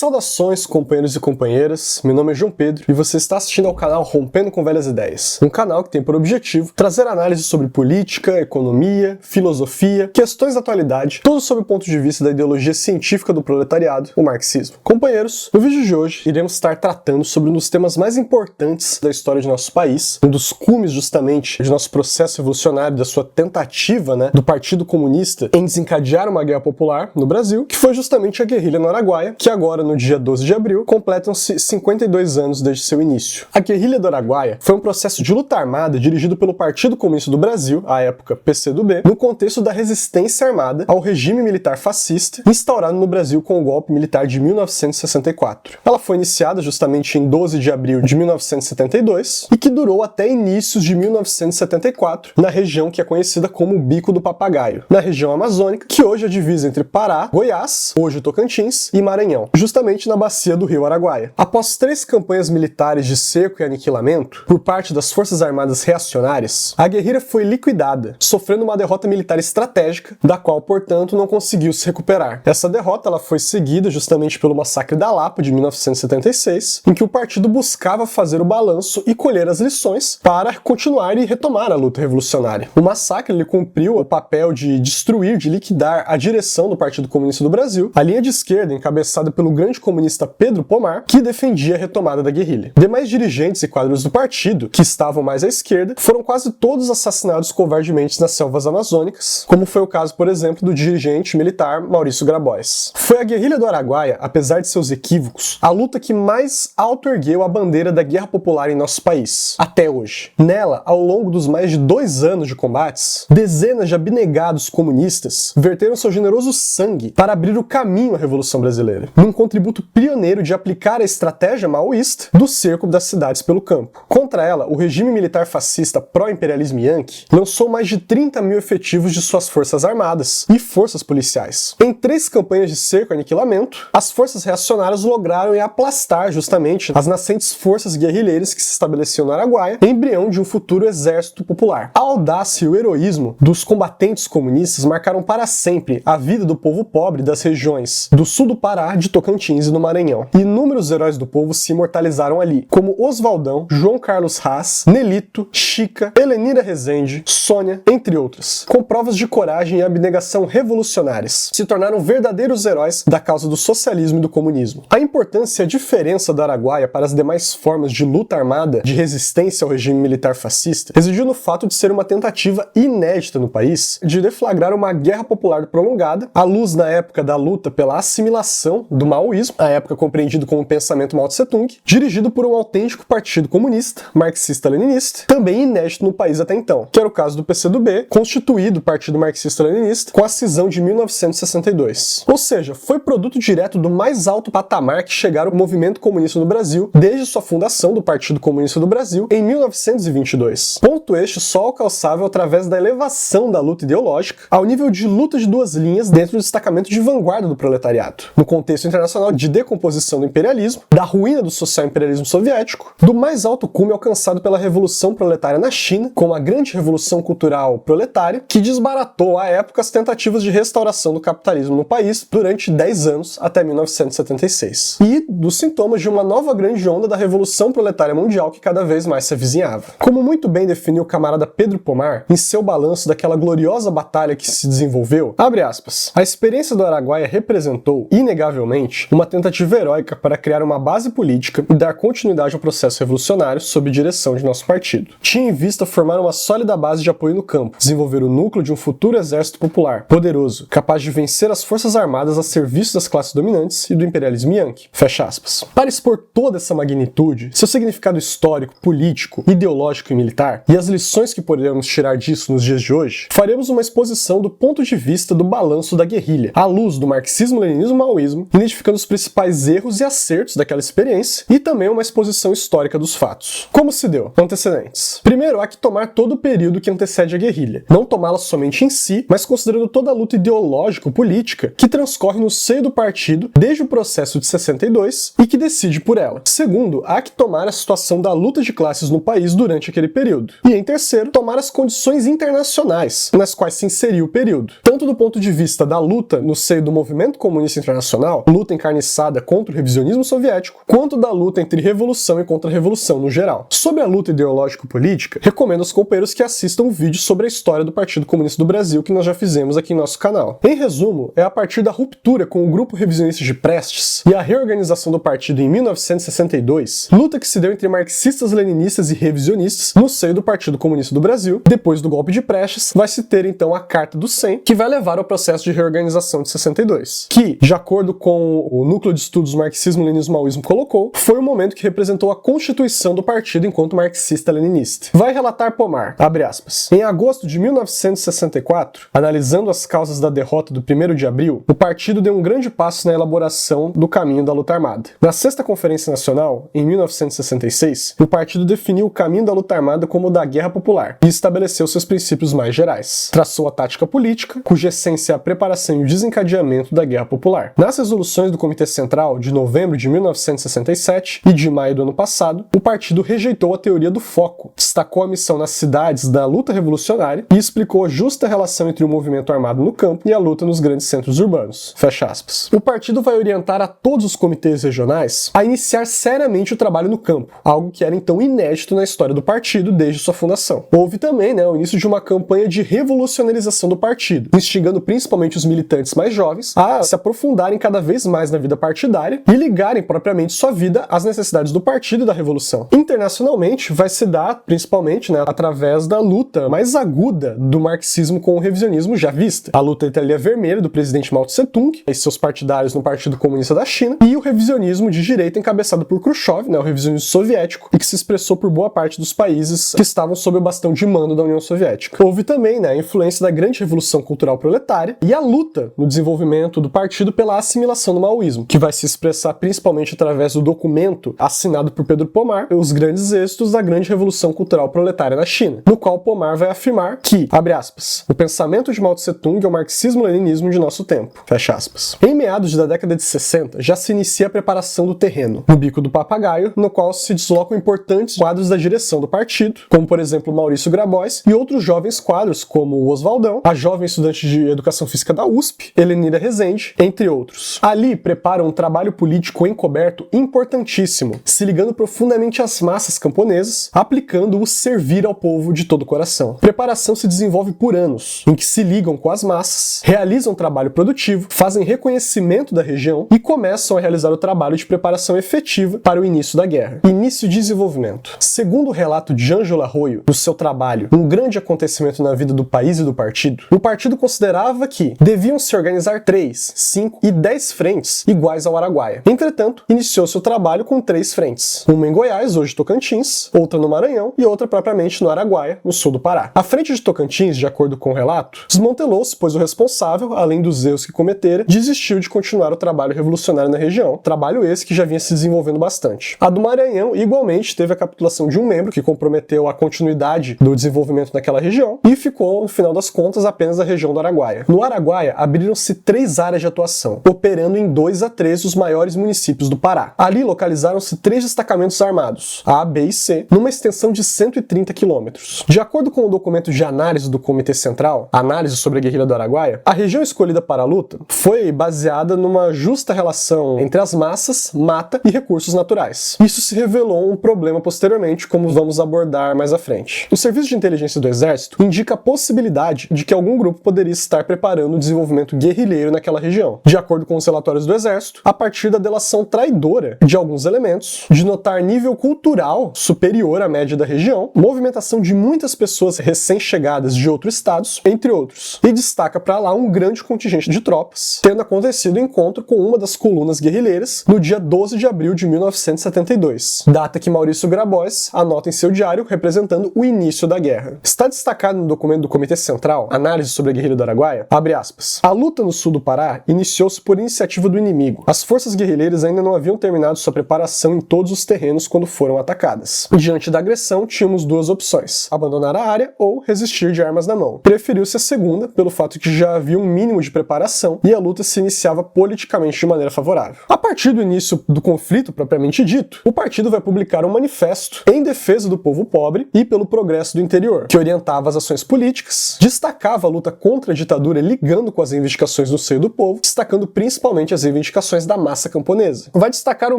Saudações, companheiros e companheiras, meu nome é João Pedro e você está assistindo ao canal Rompendo com Velhas Ideias, um canal que tem por objetivo trazer análises sobre política, economia, filosofia, questões da atualidade, tudo sob o ponto de vista da ideologia científica do proletariado, o marxismo. Companheiros, no vídeo de hoje iremos estar tratando sobre um dos temas mais importantes da história de nosso país, um dos cumes justamente de nosso processo revolucionário, da sua tentativa, do Partido Comunista em desencadear uma guerra popular no Brasil, que foi justamente a guerrilha no Araguaia, que agora no dia 12 de abril completam-se 52 anos desde seu início. A guerrilha do Araguaia foi um processo de luta armada dirigido pelo Partido Comunista do Brasil, à época PCdoB, no contexto da resistência armada ao regime militar fascista instaurado no Brasil com o golpe militar de 1964. Ela foi iniciada justamente em 12 de abril de 1972 e que durou até inícios de 1974 na região que é conhecida como o Bico do Papagaio, na região amazônica, que hoje é divisa entre Pará, Goiás, hoje Tocantins e Maranhão, justamente na bacia do rio Araguaia. Após 3 campanhas militares de cerco e aniquilamento por parte das Forças Armadas reacionárias, a guerrilha foi liquidada, sofrendo uma derrota militar estratégica, da qual, portanto, não conseguiu se recuperar. Essa derrota ela foi seguida justamente pelo massacre da Lapa de 1976, em que o partido buscava fazer o balanço e colher as lições para continuar e retomar a luta revolucionária. O massacre ele cumpriu o papel de destruir, de liquidar a direção do Partido Comunista do Brasil, a linha de esquerda encabeçada pelo grande comunista Pedro Pomar, que defendia a retomada da guerrilha. Demais dirigentes e quadros do partido, que estavam mais à esquerda, foram quase todos assassinados covardemente nas selvas amazônicas, como foi o caso, por exemplo, do dirigente militar Maurício Grabois. Foi a guerrilha do Araguaia, apesar de seus equívocos, a luta que mais auto-ergueu a bandeira da guerra popular em nosso país, até hoje. Nela, ao longo dos mais de 2 anos de combates, dezenas de abnegados comunistas verteram seu generoso sangue para abrir o caminho à Revolução Brasileira, num contributo pioneiro de aplicar a estratégia maoísta do cerco das cidades pelo campo. Contra ela, o regime militar fascista pró-imperialismo Yankee lançou mais de 30 mil efetivos de suas forças armadas e forças policiais. Em 3 campanhas de cerco e aniquilamento, as forças reacionárias lograram aplastar justamente as nascentes forças guerrilheiras que se estabeleciam no Araguaia, embrião de um futuro exército popular. A audácia e o heroísmo dos combatentes comunistas marcaram para sempre a vida do povo pobre das regiões do sul do Pará, de Tocantins e do Maranhão. Inúmeros heróis do povo se imortalizaram ali, como Oswaldão, João Carlos Haas, Nelito, Chica, Helenira Rezende, Sônia, entre outros, com provas de coragem e abnegação revolucionárias. Se tornaram verdadeiros heróis da causa do socialismo e do comunismo. A importância e a diferença do Araguaia para as demais formas de luta armada de resistência ao regime militar fascista residiu no fato de ser uma tentativa inédita no país de deflagrar uma guerra popular prolongada, à luz na época da luta pela assimilação do maoísmo, à época compreendido como pensamento Mao Tse-tung, dirigido por um autêntico partido comunista, marxista-leninista, também inédito no país até então, que era o caso do PCdoB, constituído Partido Marxista-Leninista com a cisão de 1962. Ou seja, foi produto direto do mais alto patamar que chegara o movimento comunista no Brasil desde sua fundação do Partido Comunista do Brasil em 1922. Ponto este só alcançável através da elevação da luta ideológica ao nível de luta de 2 linhas dentro do destacamento de vanguarda do proletariado, no contexto internacional de decomposição do imperialismo, da ruína do social-imperialismo soviético, do mais alto cume alcançado pela Revolução Proletária na China, com a grande revolução cultural proletária, que desbaratou à época as tentativas de restauração do capitalismo no país durante 10 anos até 1976, e dos sintomas de uma nova grande onda da Revolução Proletária Mundial que cada vez mais se avizinhava. Como muito bem definiu o camarada Pedro Pomar em seu balanço daquela gloriosa batalha que se desenvolveu, abre aspas, a experiência do Araguaia representou, inegavelmente, uma tentativa heróica para criar uma base política e dar continuidade ao processo revolucionário sob direção de nosso partido. Tinha em vista formar uma sólida base de apoio no campo, desenvolver o núcleo de um futuro exército popular, poderoso, capaz de vencer as forças armadas a serviço das classes dominantes e do imperialismo Yankee. Fecha aspas. Para expor toda essa magnitude, seu significado histórico, político, ideológico e militar, e as lições que poderemos tirar disso nos dias de hoje, faremos uma exposição do ponto de vista do balanço da guerrilha, à luz do marxismo-leninismo-maoísmo, identificando os principais erros e acertos daquela experiência, e também uma exposição histórica dos fatos. Como se deu? Antecedentes. Primeiro, há que tomar todo o período que antecede a guerrilha, não tomá-la somente em si, mas considerando toda a luta ideológico-política que transcorre no seio do partido desde o processo de 62 e que decide por ela. Segundo, há que tomar a situação da luta de classes no país durante aquele período. E em terceiro, tomar as condições internacionais nas quais se inseriu o período, tanto do ponto de vista da luta no seio do movimento comunista internacional, luta encarnada encarniçada contra o revisionismo soviético, quanto da luta entre revolução e contra-revolução no geral. Sobre a luta ideológico-política, recomendo aos companheiros que assistam um vídeo sobre a história do Partido Comunista do Brasil que nós já fizemos aqui em nosso canal. Em resumo, é a partir da ruptura com o grupo revisionista de Prestes e a reorganização do partido em 1962, luta que se deu entre marxistas, leninistas e revisionistas no seio do Partido Comunista do Brasil. Depois do golpe de Prestes, vai se ter então a Carta do 100, que vai levar ao processo de reorganização de 62, que, de acordo com o Núcleo de Estudos Marxismo-Leninismo-Maoísmo colocou, foi o momento que representou a constituição do partido enquanto marxista-leninista. Vai relatar Pomar, abre aspas, em agosto de 1964, analisando as causas da derrota do 1º de abril, o partido deu um grande passo na elaboração do caminho da luta armada. Na 6ª Conferência Nacional, em 1966, o partido definiu o caminho da luta armada como o da guerra popular e estabeleceu seus princípios mais gerais. Traçou a tática política, cuja essência é a preparação e o desencadeamento da guerra popular. Nas resoluções do Comitê Central de novembro de 1967 e de maio do ano passado, o partido rejeitou a teoria do foco, destacou a missão nas cidades da luta revolucionária e explicou a justa relação entre o movimento armado no campo e a luta nos grandes centros urbanos. Fecha aspas. O partido vai orientar a todos os comitês regionais a iniciar seriamente o trabalho no campo, algo que era então inédito na história do partido desde sua fundação. Houve também o início de uma campanha de revolucionarização do partido, instigando principalmente os militantes mais jovens a se aprofundarem cada vez mais na vida partidária e ligarem propriamente sua vida às necessidades do partido e da revolução. Internacionalmente, vai se dar principalmente através da luta mais aguda do marxismo com o revisionismo já vista. A luta entre a linha vermelha do presidente Mao Tse-tung e seus partidários no Partido Comunista da China e o revisionismo de direita encabeçado por Khrushchev, o revisionismo soviético, e que se expressou por boa parte dos países que estavam sob o bastão de mando da União Soviética. Houve também a influência da grande revolução cultural proletária e a luta no desenvolvimento do partido pela assimilação do maoísmo, que vai se expressar principalmente através do documento assinado por Pedro Pomar, os grandes êxitos da grande revolução cultural proletária na China, no qual Pomar vai afirmar que, abre aspas, o pensamento de Mao Tse-tung é o marxismo-leninismo de nosso tempo, fecha aspas. Em meados da década de 60, já se inicia a preparação do terreno, no Bico do Papagaio, no qual se deslocam importantes quadros da direção do partido, como por exemplo Maurício Grabois e outros jovens quadros como o Oswaldão, a jovem estudante de Educação Física da USP, Helenira Rezende, entre outros. Ali preparam um trabalho político encoberto importantíssimo, se ligando profundamente às massas camponesas, aplicando o servir ao povo de todo o coração. A preparação se desenvolve por anos, em que se ligam com as massas, realizam trabalho produtivo, fazem reconhecimento da região e começam a realizar o trabalho de preparação efetiva para o início da guerra. Início de desenvolvimento. Segundo o relato de Ângelo Arroio, no seu trabalho Um Grande Acontecimento na Vida do País e do Partido, o partido considerava que deviam se organizar 3, 5 e 10 frentes iguais ao Araguaia. Entretanto, iniciou seu trabalho com 3 frentes. Uma em Goiás, hoje Tocantins, outra no Maranhão e outra propriamente no Araguaia, no sul do Pará. A frente de Tocantins, de acordo com o relato, desmantelou-se, pois o responsável, além dos erros que cometera, desistiu de continuar o trabalho revolucionário na região, trabalho esse que já vinha se desenvolvendo bastante. A do Maranhão, igualmente, teve a capitulação de um membro, que comprometeu a continuidade do desenvolvimento daquela região, e ficou, no final das contas, apenas a região do Araguaia. No Araguaia, abriram-se 3 áreas de atuação, operando em 2 a 3 dos maiores municípios do Pará. Ali localizaram-se 3 destacamentos armados, A, B e C, numa extensão de 130 quilômetros. De acordo com o documento de análise do Comitê Central, Análise sobre a Guerrilha do Araguaia, a região escolhida para a luta foi baseada numa justa relação entre as massas, mata e recursos naturais. Isso se revelou um problema posteriormente, como vamos abordar mais à frente. O Serviço de Inteligência do Exército indica a possibilidade de que algum grupo poderia estar preparando o desenvolvimento guerrilheiro naquela região. De acordo com os relatórios do Exército, a partir da delação traidora de alguns elementos, de notar nível cultural superior à média da região, movimentação de muitas pessoas recém-chegadas de outros estados, entre outros. E destaca para lá um grande contingente de tropas, tendo acontecido o encontro com uma das colunas guerrilheiras no dia 12 de abril de 1972, data que Maurício Grabois anota em seu diário representando o início da guerra. Está destacado no documento do Comitê Central, Análise sobre a Guerrilha do Araguaia, abre aspas, a luta no sul do Pará iniciou-se por iniciativa do inimigo. As forças guerrilheiras ainda não haviam terminado sua preparação em todos os terrenos quando foram atacadas. Diante da agressão, tínhamos 2 opções, abandonar a área ou resistir de armas na mão. Preferiu-se a segunda, pelo fato de que já havia um mínimo de preparação e a luta se iniciava politicamente de maneira favorável. A partir do início do conflito propriamente dito, o partido vai publicar um manifesto em defesa do povo pobre e pelo progresso do interior, que orientava as ações políticas, destacava a luta contra a ditadura ligando com as reivindicações no seio do povo, destacando principalmente as reivindicações reivindicações da massa camponesa. Vai destacar o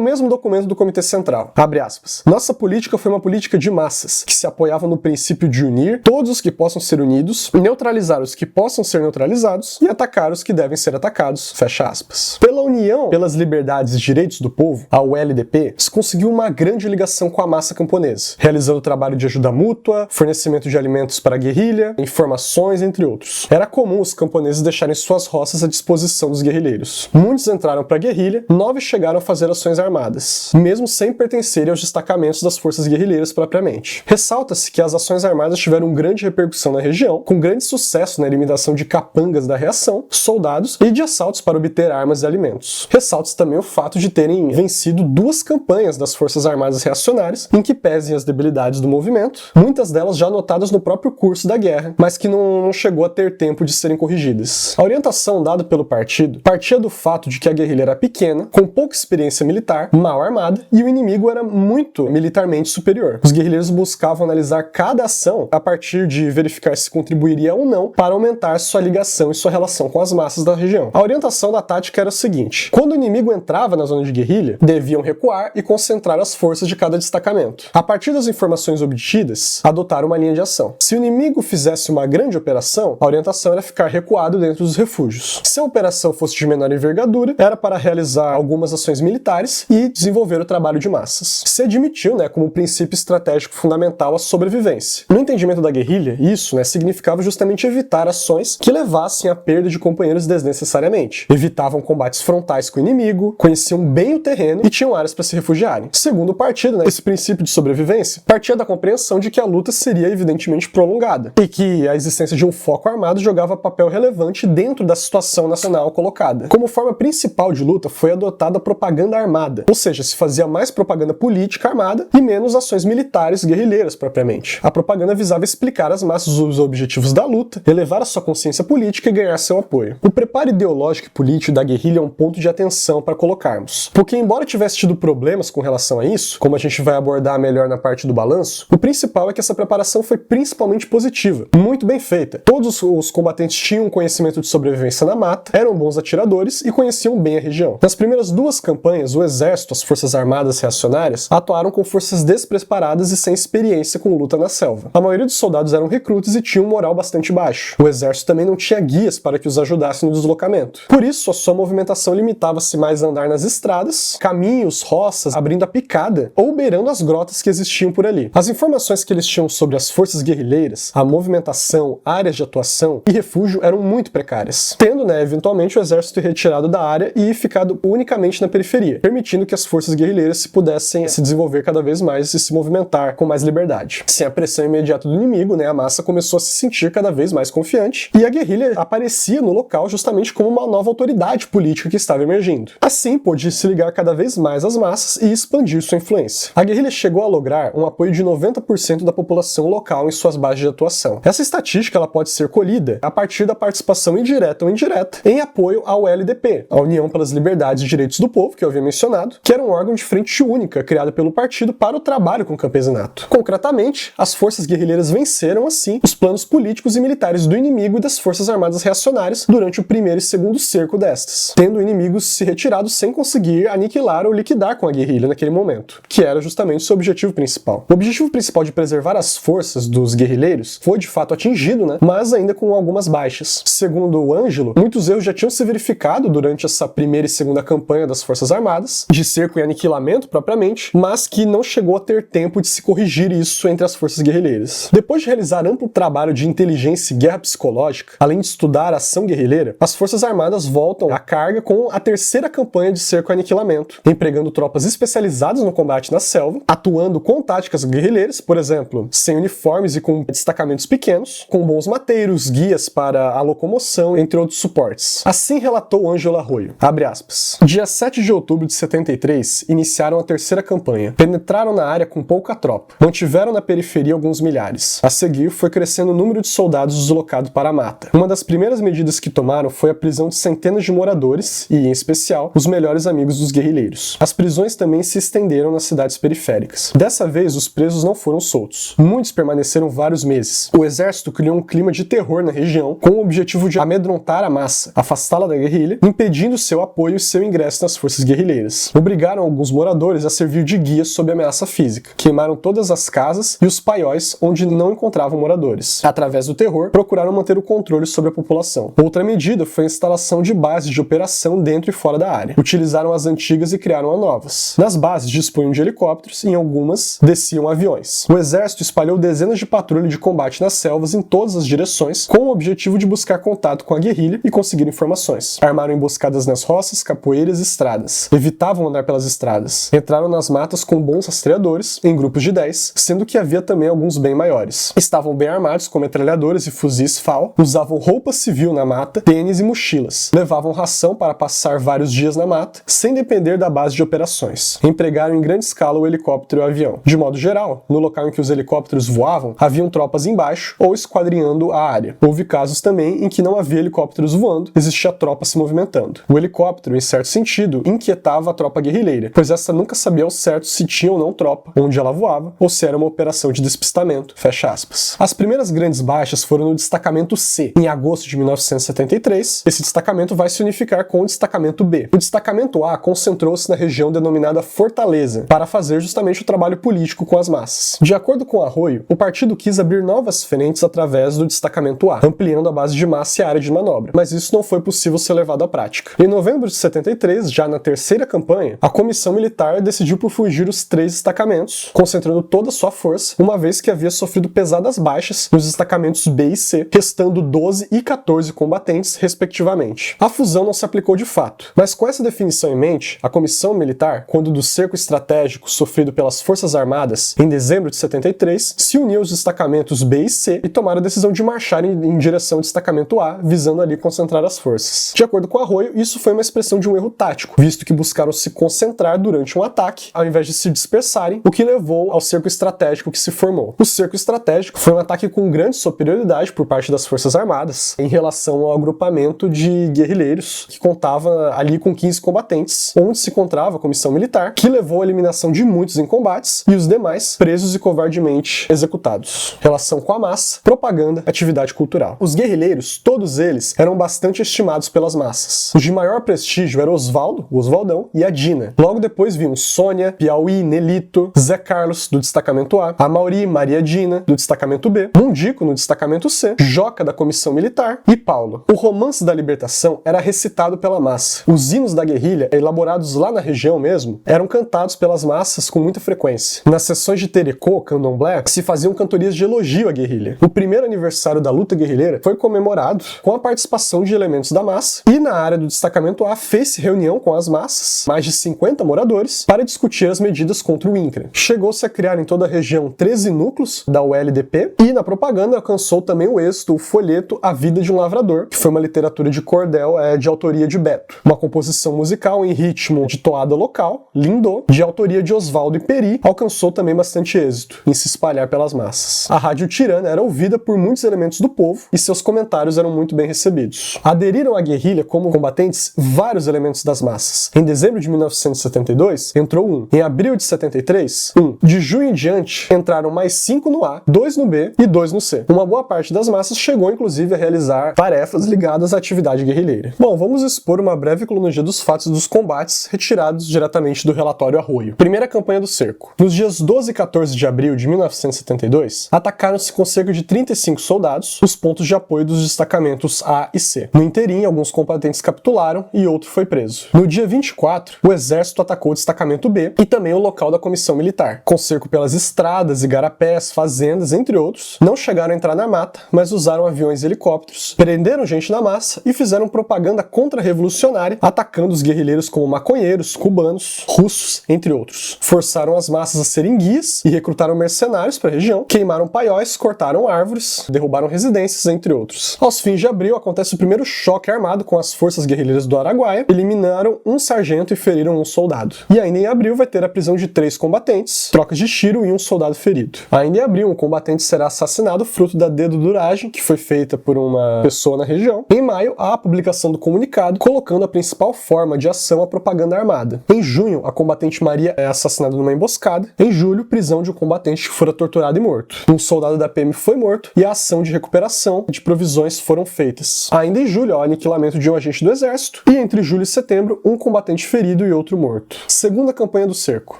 mesmo documento do Comitê Central. Abre aspas. Nossa política foi uma política de massas, que se apoiava no princípio de unir todos os que possam ser unidos, neutralizar os que possam ser neutralizados e atacar os que devem ser atacados. Fecha aspas. Pela União pelas Liberdades e Direitos do Povo, a ULDP, se conseguiu uma grande ligação com a massa camponesa, realizando trabalho de ajuda mútua, fornecimento de alimentos para a guerrilha, informações, entre outros. Era comum os camponeses deixarem suas roças à disposição dos guerrilheiros. Muitos entraram para a guerrilha, 9 chegaram a fazer ações armadas, mesmo sem pertencerem aos destacamentos das forças guerrilheiras propriamente. Ressalta-se que as ações armadas tiveram grande repercussão na região, com grande sucesso na eliminação de capangas da reação, soldados e de assaltos para obter armas e alimentos. Ressalta-se também o fato de terem vencido 2 campanhas das forças armadas reacionárias, em que pesem as debilidades do movimento, muitas delas já notadas no próprio curso da guerra, mas que não chegou a ter tempo de serem corrigidas. A orientação dada pelo partido partia do fato de que a guerrilha era pequena, com pouca experiência militar, mal armada, e o inimigo era muito militarmente superior. Os guerrilheiros buscavam analisar cada ação a partir de verificar se contribuiria ou não para aumentar sua ligação e sua relação com as massas da região. A orientação da tática era a seguinte: quando o inimigo entrava na zona de guerrilha, deviam recuar e concentrar as forças de cada destacamento. A partir das informações obtidas, adotar uma linha de ação. Se o inimigo fizesse uma grande operação, a orientação era ficar recuado dentro dos refúgios. Se a operação fosse de menor envergadura, era para realizar algumas ações militares e desenvolver o trabalho de massas. Se admitiu, como princípio estratégico fundamental a sobrevivência. No entendimento da guerrilha, isso, significava justamente evitar ações que levassem à perda de companheiros desnecessariamente. Evitavam combates frontais com o inimigo, conheciam bem o terreno e tinham áreas para se refugiarem. Segundo o partido, esse princípio de sobrevivência partia da compreensão de que a luta seria evidentemente prolongada e que a existência de um foco armado jogava papel relevante dentro da situação nacional colocada. Como forma principal de luta foi adotada a propaganda armada, ou seja, se fazia mais propaganda política armada e menos ações militares guerrilheiras propriamente. A propaganda visava explicar às massas os objetivos da luta, elevar a sua consciência política e ganhar seu apoio. O preparo ideológico e político da guerrilha é um ponto de atenção para colocarmos, porque embora tivesse tido problemas com relação a isso, como a gente vai abordar melhor na parte do balanço, o principal é que essa preparação foi principalmente positiva, muito bem feita. Todos os combatentes tinham conhecimento de sobrevivência na mata, eram bons atiradores e conheciam bem a região. Nas primeiras 2 campanhas, o exército, as forças armadas reacionárias, atuaram com forças despreparadas e sem experiência com luta na selva. A maioria dos soldados eram recrutas e tinham um moral bastante baixo. O exército também não tinha guias para que os ajudassem no deslocamento. Por isso, a sua movimentação limitava-se mais a andar nas estradas, caminhos, roças, abrindo a picada ou beirando as grotas que existiam por ali. As informações que eles tinham sobre as forças guerrilheiras, a movimentação, áreas de atuação e refúgio eram muito precárias, tendo, eventualmente, o exército retirado da área e ficado unicamente na periferia, permitindo que as forças guerrilheiras pudessem se desenvolver cada vez mais e se movimentar com mais liberdade. Sem a pressão imediata do inimigo, a massa começou a se sentir cada vez mais confiante e a guerrilha aparecia no local justamente como uma nova autoridade política que estava emergindo. Assim, pôde se ligar cada vez mais às massas e expandir sua influência. A guerrilha chegou a lograr um apoio de 90% da população local em suas bases de atuação. Essa estatística ela pode ser colhida a partir da participação indireta ou indireta em apoio ao LDP, a União pelas Liberdades e Direitos do Povo, que eu havia mencionado, que era um órgão de frente única criado pelo partido para o trabalho com o campesinato. Concretamente, as forças guerrilheiras venceram, assim, os planos políticos e militares do inimigo e das forças armadas reacionárias durante o primeiro e segundo cerco destas, tendo o inimigo se retirado sem conseguir aniquilar ou liquidar com a guerrilha naquele momento, que era justamente seu objetivo principal. O objetivo principal de preservar as forças dos guerrilheiros foi de fato atingido, mas ainda com algumas baixas. Segundo o Ângelo, muitos erros já tinham se verificado durante essa primeira e segunda campanha das forças armadas, de cerco e aniquilamento propriamente, mas que não chegou a ter tempo de se corrigir isso entre as forças guerrilheiras. Depois de realizar amplo trabalho de inteligência e guerra psicológica, além de estudar a ação guerrilheira, as forças armadas voltam à carga com a terceira campanha de cerco e aniquilamento, empregando tropas especializadas no combate na selva, atuando com táticas guerrilheiras, por exemplo, sem uniformes e com destacamentos pequenos, com bons mateiros, guias para a locomoção, entre outros suportes. Assim relatou Ângelo Arroio, abre aspas, dia 7 de outubro de 73, iniciaram a terceira campanha. Penetraram na área com pouca tropa. Mantiveram na periferia alguns milhares. A seguir, foi crescendo o número de soldados deslocados para a mata. Uma das primeiras medidas que tomaram foi a prisão de centenas de moradores e, em especial, os melhores amigos dos guerrilheiros. As prisões também se estenderam nas cidades periféricas. Dessa vez, os presos não foram soltos. Muitos permaneceram vários meses. O exército criou um clima de terror na região, com o objetivo de amedrontar a massa, afastá-la da guerrilha, impedindo seu apoio e seu ingresso nas forças guerrilheiras. Obrigaram alguns moradores a servir de guias sob ameaça física. Queimaram todas as casas e os paióis onde não encontravam moradores. Através do terror, procuraram manter o controle sobre a população. Outra medida foi a instalação de bases de operação dentro e fora da área. Utilizaram as antigas e criaram as novas. Nas bases dispunham de helicópteros e em algumas desciam aviões. O exército espalhou dezenas de patrulhas de combate nas selvas em todas as direções, com o objetivo de buscar contato com a guerrilha e conseguir informações. Armaram emboscadas nas roças, capoeiras e estradas. Evitavam andar pelas estradas. Entraram nas matas com bons rastreadores, em grupos de 10, sendo que havia também alguns bem maiores. Estavam bem armados com metralhadores e fuzis FAL, usavam roupa civil na mata, tênis e mochilas. Levavam ração para passar vários dias na mata, sem depender da base de operações. Empregaram em grande escala o helicóptero e o avião. De modo geral, no local em que os helicópteros voavam, haviam tropas embaixo ou esquadrinhando a área. Houve casos também em que não havia helicópteros voando, existia tropa se movimentando. O helicóptero, em certo sentido, inquietava a tropa guerrilheira, pois essa nunca sabia ao certo se tinha ou não tropa, onde ela voava, ou se era uma operação de despistamento. Fecha aspas. As primeiras grandes baixas foram no destacamento C. Em agosto de 1973, esse destacamento vai se unificar com o destacamento B. O destacamento A concentrou-se na região denominada Fortaleza, para fazer justamente o trabalho político com as massas. De acordo com Arroio, o partido quis abrir novas frentes através do destacamento A, ampliando a base de massa e a área de manobra, mas isso não foi possível ser levado à prática. Em novembro de 73, já na terceira campanha, a comissão militar decidiu por fugir os 3 destacamentos, concentrando toda a sua força, uma vez que havia sofrido pesadas baixas nos destacamentos B e C, restando 12 e 14 combatentes, respectivamente. A fusão não se aplicou de fato, mas com essa definição em mente, a comissão militar, quando do cerco estratégico sofrido pelas Forças Armadas em dezembro de 73, se uniu aos destacamentos B e C e tomaram a decisão de marchar em direção ao destacamento A, visando ali concentrar as forças. De acordo com Arroio, isso foi uma expressão de um erro tático, visto que buscaram se concentrar durante um ataque, ao invés de se dispersarem, o que levou ao cerco estratégico que se formou. O cerco estratégico foi um ataque com grande superioridade por parte das Forças Armadas em relação ao agrupamento de guerrilheiros, que contava ali com 15 combatentes, onde se encontrava a comissão militar, que levou à eliminação de muitos em combates e os demais presos e covardemente executados. Relação com a massa, propaganda, atividade cultural. Os guerrilheiros, todos eles, eram bastante estimados pelas massas. Os de maior prestígio eram Osvaldo, o Osvaldão, e a Dina. Logo depois vinham Sônia, Piauí, Nelito, Zé Carlos, do destacamento A, Amauri, Maria Dina, do destacamento B, Mundico, no destacamento C, Joca, da comissão militar, e Paulo. O romance da libertação era recitado pela massa. Os hinos da guerrilha, elaborados lá na região mesmo, eram cantados pelas massas com muita frequência. Nas sessões de Terecô, candomblé, se faziam cantorias de elogio à guerrilha. O primeiro aniversário da luta guerrilheira foi comemorado com a participação de elementos da massa, e na área do destacamento A fez-se reunião com as massas, mais de 50 moradores, para discutir as medidas contra o INCRA. Chegou-se a criar em toda a região 13 núcleos da ULDP, e na propaganda alcançou também o êxito o folheto A Vida de um Lavrador, que foi uma literatura de cordel de autoria de Beto. Uma composição musical em ritmo de toada local, Lindô, de autoria de Osvaldo e Peri, alcançou também bastante êxito em se espalhar pelas massas. A Rádio Tirana era ouvida por muitos elementos do povo e seus comentários eram muito bem recebidos. Aderiram à guerrilha como combatentes vários elementos das massas. Em dezembro de 1972, entrou um. Em abril de 73, um. De junho em diante, entraram mais 5 no A, 2 no B e 2 no C. Uma boa parte das massas chegou inclusive a realizar tarefas ligadas à atividade guerrilheira. Bom, vamos expor uma breve cronologia dos fatos dos combates retirados diretamente do relatório Arroio. Primeira campanha do cerco. Nos dias 12 e 14 de abril de 1972, atacaram-se com cerca de 35 soldados os pontos de apoio dos destacamentos A e C. No interim, alguns combatentes capitularam e outro foi preso. No dia 24, o exército atacou o destacamento B e também o local da comissão militar. Com cerco pelas estradas, igarapés, fazendas, entre outros, não chegaram a entrar na mata, mas usaram aviões e helicópteros, prenderam gente na massa e fizeram propaganda contra-revolucionária, atacando os guerrilheiros como maconheiros, cubanos, russos, entre outros. Forçaram as massas a serem guias e recrutaram mercenários para a região, queimaram paióis, cortaram árvores, derrubaram residências, entre outros. Aos fins de abril, acontece o primeiro choque armado com as forças guerrilheiras do Araguaia, eliminaram um sargento e feriram um soldado. E ainda em abril vai ter a prisão de 3 combatentes, trocas de tiro e um soldado ferido. Ainda em abril, um combatente será assassinado fruto da deduduragem que foi feita por uma pessoa na região. Em maio, há a publicação do comunicado, colocando a principal forma de ação a propaganda armada. Em junho, a combatente Maria é assassinada numa emboscada. Em julho, prisão de um combatente que fora torturado e morto. Um soldado da PM foi morto e a ação de recuperação de provisões foram feitas. Ainda em julho, há o aniquilamento de um agente do exército exército, e entre julho e setembro, um combatente ferido e outro morto. Segunda campanha do cerco